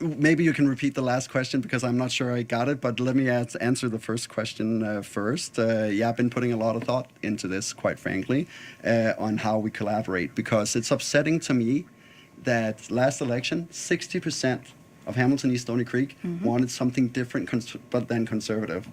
maybe you can repeat the last question, because I'm not sure I got it, but let me answer the first question first. I've been putting a lot of thought into this, quite frankly, on how we collaborate, because it's upsetting to me that last election, 60% of Hamilton East Stoney Creek wanted something different but then conservative.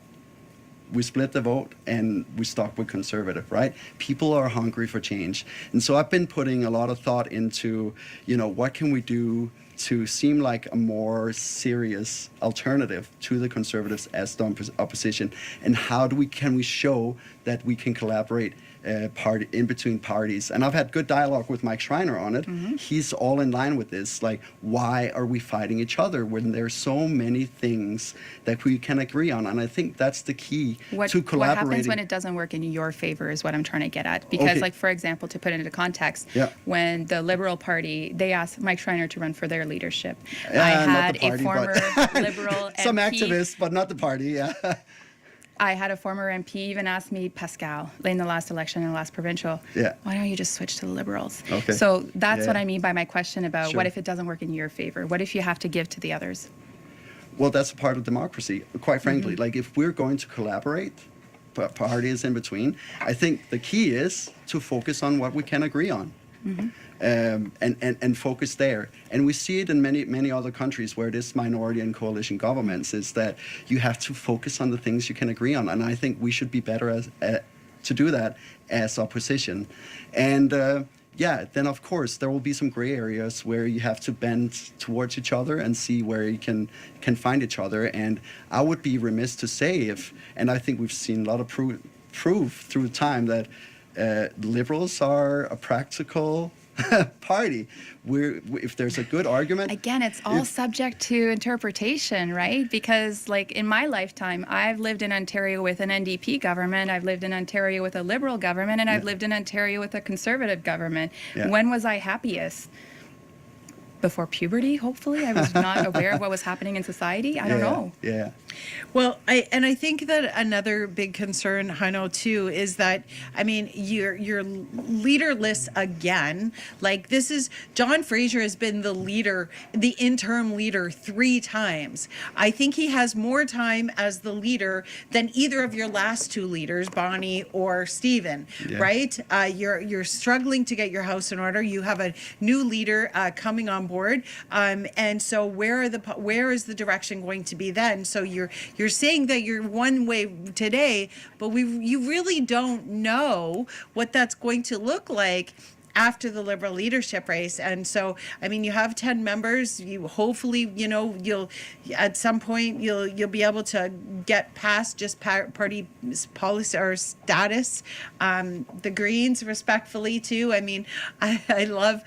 We split the vote and we stuck with conservative, right? People are hungry for change. And so I've been putting a lot of thought into, what can we do to seem like a more serious alternative to the conservatives as the opposition, and how can we show that we can collaborate in between parties. And I've had good dialogue with Mike Schreiner on it. He's all in line with this. Like, why are we fighting each other when there's so many things that we can agree on? And I think that's the key to collaborating. What happens when it doesn't work in your favor is what I'm trying to get at. Because, like, for example, to put it into context, when the Liberal Party, they asked Mike Schreiner to run for their leadership. I had a former Liberal Some MP, activists, but not the party, I had a former MP even ask me, Pascal, in the last election, in the last provincial, why don't you just switch to the Liberals? Okay. So that's what I mean by my question about what if it doesn't work in your favor? What if you have to give to the others? Well, that's a part of democracy, quite frankly. Like, if we're going to collaborate, parties in between, I think the key is to focus on what we can agree on. And focus there. And we see it in many other countries where it is minority and coalition governments, is that you have to focus on the things you can agree on. And I think we should be better to do that as opposition. And then of course there will be some gray areas where you have to bend towards each other and see where you can find each other. And I would be remiss to say and I think we've seen a lot of proof through time that liberals are a practical party. If there's a good argument, again, it's all subject to interpretation, right? Because, like, in my lifetime, I've lived in Ontario with an NDP government, I've lived in Ontario with a Liberal government, and I've lived in Ontario with a Conservative government. When was I happiest? before puberty, hopefully. I was not aware of what was happening in society. I don't know. Yeah. Well, I think that another big concern, Hano, too, is that, I mean, you're leaderless again. Like, this is, John Fraser has been the leader, the interim leader 3 times. I think he has more time as the leader than either of your last 2 leaders, Bonnie or Stephen, right? You're struggling to get your house in order. You have a new leader coming on board. And so where is the direction going to be then? So you're saying that you're one way today, but you really don't know what that's going to look like after the Liberal leadership race. And so, I mean, you have 10 members. You hopefully, you'll at some point you'll be able to get past just party policy or status. The Greens, respectfully too. I mean, I love.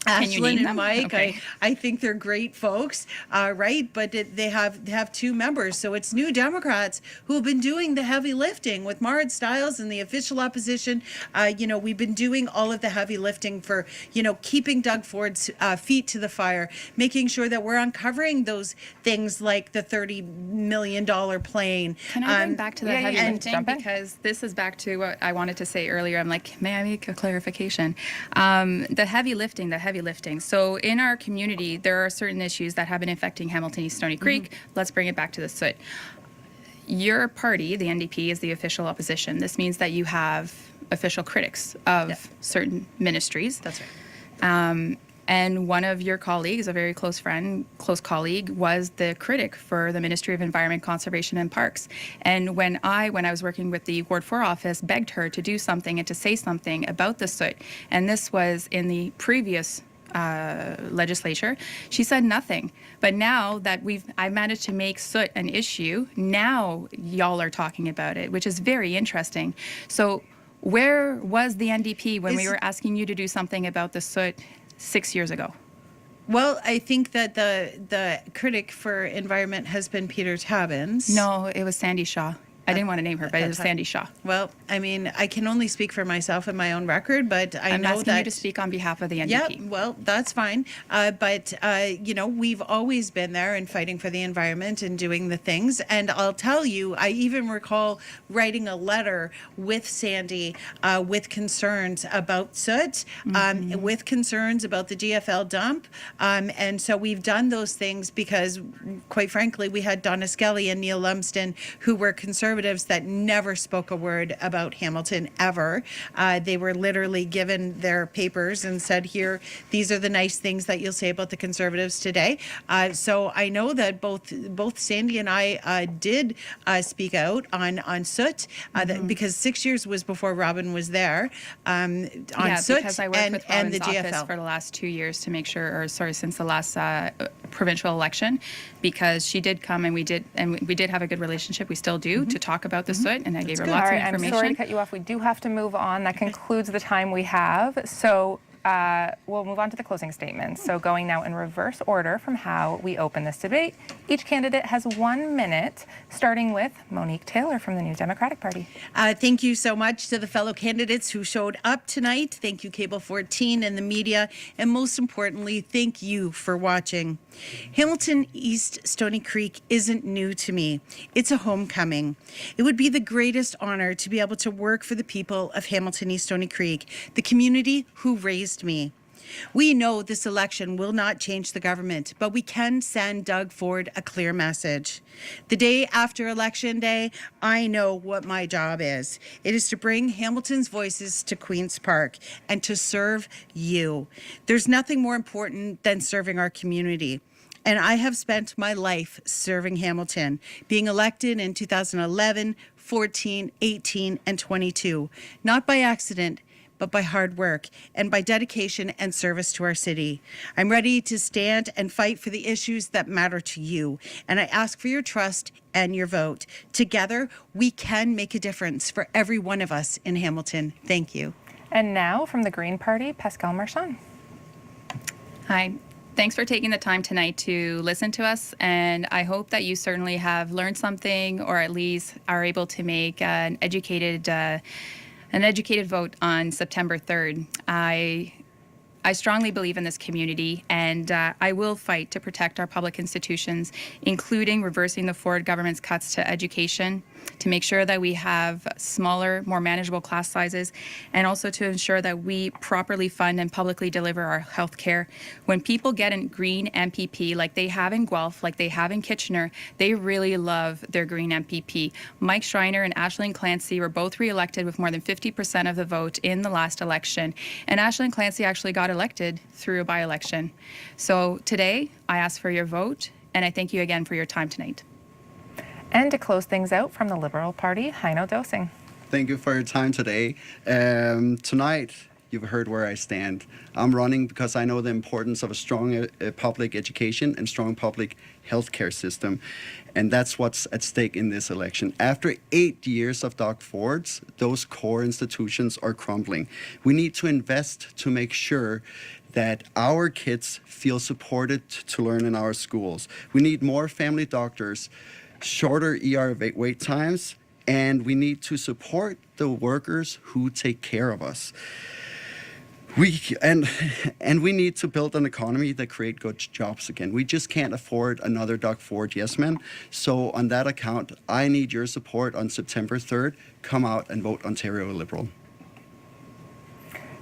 Ashlyn and Mike, okay. I think they're great folks, right? But they have 2 members, so it's New Democrats who have been doing the heavy lifting with Marit Stiles and the official opposition. We've been doing all of the heavy lifting for keeping Doug Ford's feet to the fire, making sure that we're uncovering those things like the $30 million plane. Can I bring back to the yeah, heavy yeah, lifting? jump in. Because this is back to what I wanted to say earlier. I'm like, may I make a clarification? The heavy lifting. So in our community, there are certain issues that have been affecting Hamilton East Stoney Creek. Let's bring it back to the soot. Your party, the NDP, is the official opposition. This means that you have official critics of certain ministries. That's right. And one of your colleagues, a very close colleague, was the critic for the Ministry of Environment, Conservation and Parks. And when I was working with the Ward 4 office, begged her to do something and to say something about the soot, and this was in the previous legislature, she said nothing. But now that I managed to make soot an issue, now y'all are talking about it, which is very interesting. So where was the NDP when we were asking you to do something about the soot 6 years ago? Well, I think that the critic for environment has been Peter Tabbins. No, it was Sandy Shaw. I didn't want to name her, but it was Sandy Shaw. Well, I mean, I can only speak for myself and my own record, but I'm know asking that you to speak on behalf of the NDP. Yeah, well, that's fine. But we've always been there and fighting for the environment and doing the things. And I'll tell you, I even recall writing a letter with Sandy with concerns about soot, with concerns about the GFL dump. And so we've done those things because, quite frankly, we had Donna Skelly and Neil Lumsden who were conservatives that never spoke a word about Hamilton ever. They were literally given their papers and said, here, these are the nice things that you'll say about the Conservatives today. So I know that both Sandy and I did speak out on soot because 6 years was before Robin was there on soot because I worked with Robin's the office GFL. for the last 2 years to make sure, since the last provincial election, because she did come and we did have a good relationship. We still do to talk about the soot, and I gave her All lots of right, information. I'm sorry to cut you off. We do have to move on. That concludes the time we have. So we'll move on to the closing statements. So going now in reverse order from how we open this debate. Each candidate has 1 minute, starting with Monique Taylor from the New Democratic Party. Thank you so much to the fellow candidates who showed up tonight. Thank you, Cable 14 and the media. And most importantly, thank you for watching. Hamilton East Stoney Creek isn't new to me. It's a homecoming. It would be the greatest honor to be able to work for the people of Hamilton East Stoney Creek, the community who raised me. We know this election will not change the government, but we can send Doug Ford a clear message. The day after Election Day, I know what my job is. It is to bring Hamilton's voices to Queen's Park and to serve you. There's nothing more important than serving our community. And I have spent my life serving Hamilton, being elected in 2011, 14, 18, and 22, not by accident, but by hard work and by dedication and service to our city. I'm ready to stand and fight for the issues that matter to you, and I ask for your trust and your vote. Together, we can make a difference for every one of us in Hamilton. Thank you. And now from the Green Party, Pascal Marchand. Hi. Thanks for taking the time tonight to listen to us, and I hope that you certainly have learned something, or at least are able to make an educated vote on September 3rd. I strongly believe in this community, and I will fight to protect our public institutions, including reversing the Ford government's cuts to education, to make sure that we have smaller, more manageable class sizes, and also to ensure that we properly fund and publicly deliver our health care. When people get a green MPP like they have in Guelph, like they have in Kitchener, they really love their green MPP. Mike Schreiner and Aisling Clancy were both re-elected with more than 50% of the vote in the last election, and Aisling Clancy actually got elected through a by-election. So today, I ask for your vote, and I thank you again for your time tonight. And to close things out from the Liberal Party, Heino Dosing. Thank you for your time today. Tonight, you've heard where I stand. I'm running because I know the importance of a strong public education and strong public healthcare system. And that's what's at stake in this election. After 8 years of Doug Ford's, those core institutions are crumbling. We need to invest to make sure that our kids feel supported to learn in our schools. We need more family doctors, shorter ER wait times, and we need to support the workers who take care of us. We need to build an economy that create good jobs again. We just can't afford another Doug Ford yes man. So on that account, I need your support on September 3rd. Come out and vote Ontario Liberal.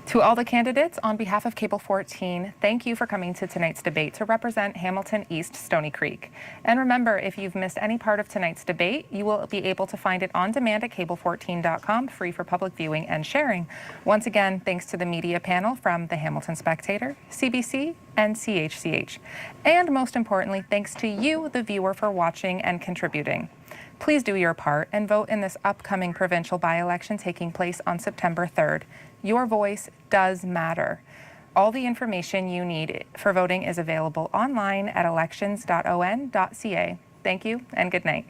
To all the candidates, on behalf of Cable 14, thank you for coming to tonight's debate to represent Hamilton East Stoney Creek. And remember, if you've missed any part of tonight's debate, you will be able to find it on demand at cable14.com, free for public viewing and sharing. Once again, thanks to the media panel from the Hamilton Spectator, CBC, and CHCH. And most importantly, thanks to you, the viewer, for watching and contributing. Please do your part and vote in this upcoming provincial by-election taking place on September 3rd. Your voice does matter. All the information you need for voting is available online at elections.on.ca. Thank you and good night.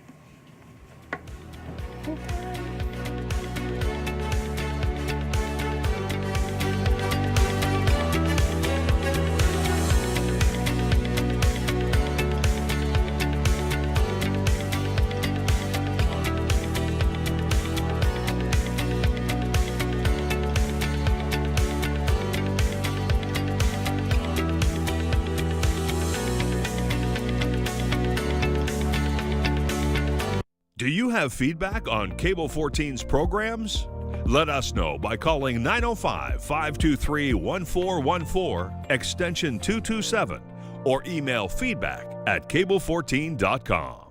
Do you have feedback on Cable 14's programs? Let us know by calling 905-523-1414, extension 227, or email feedback@cable14.com.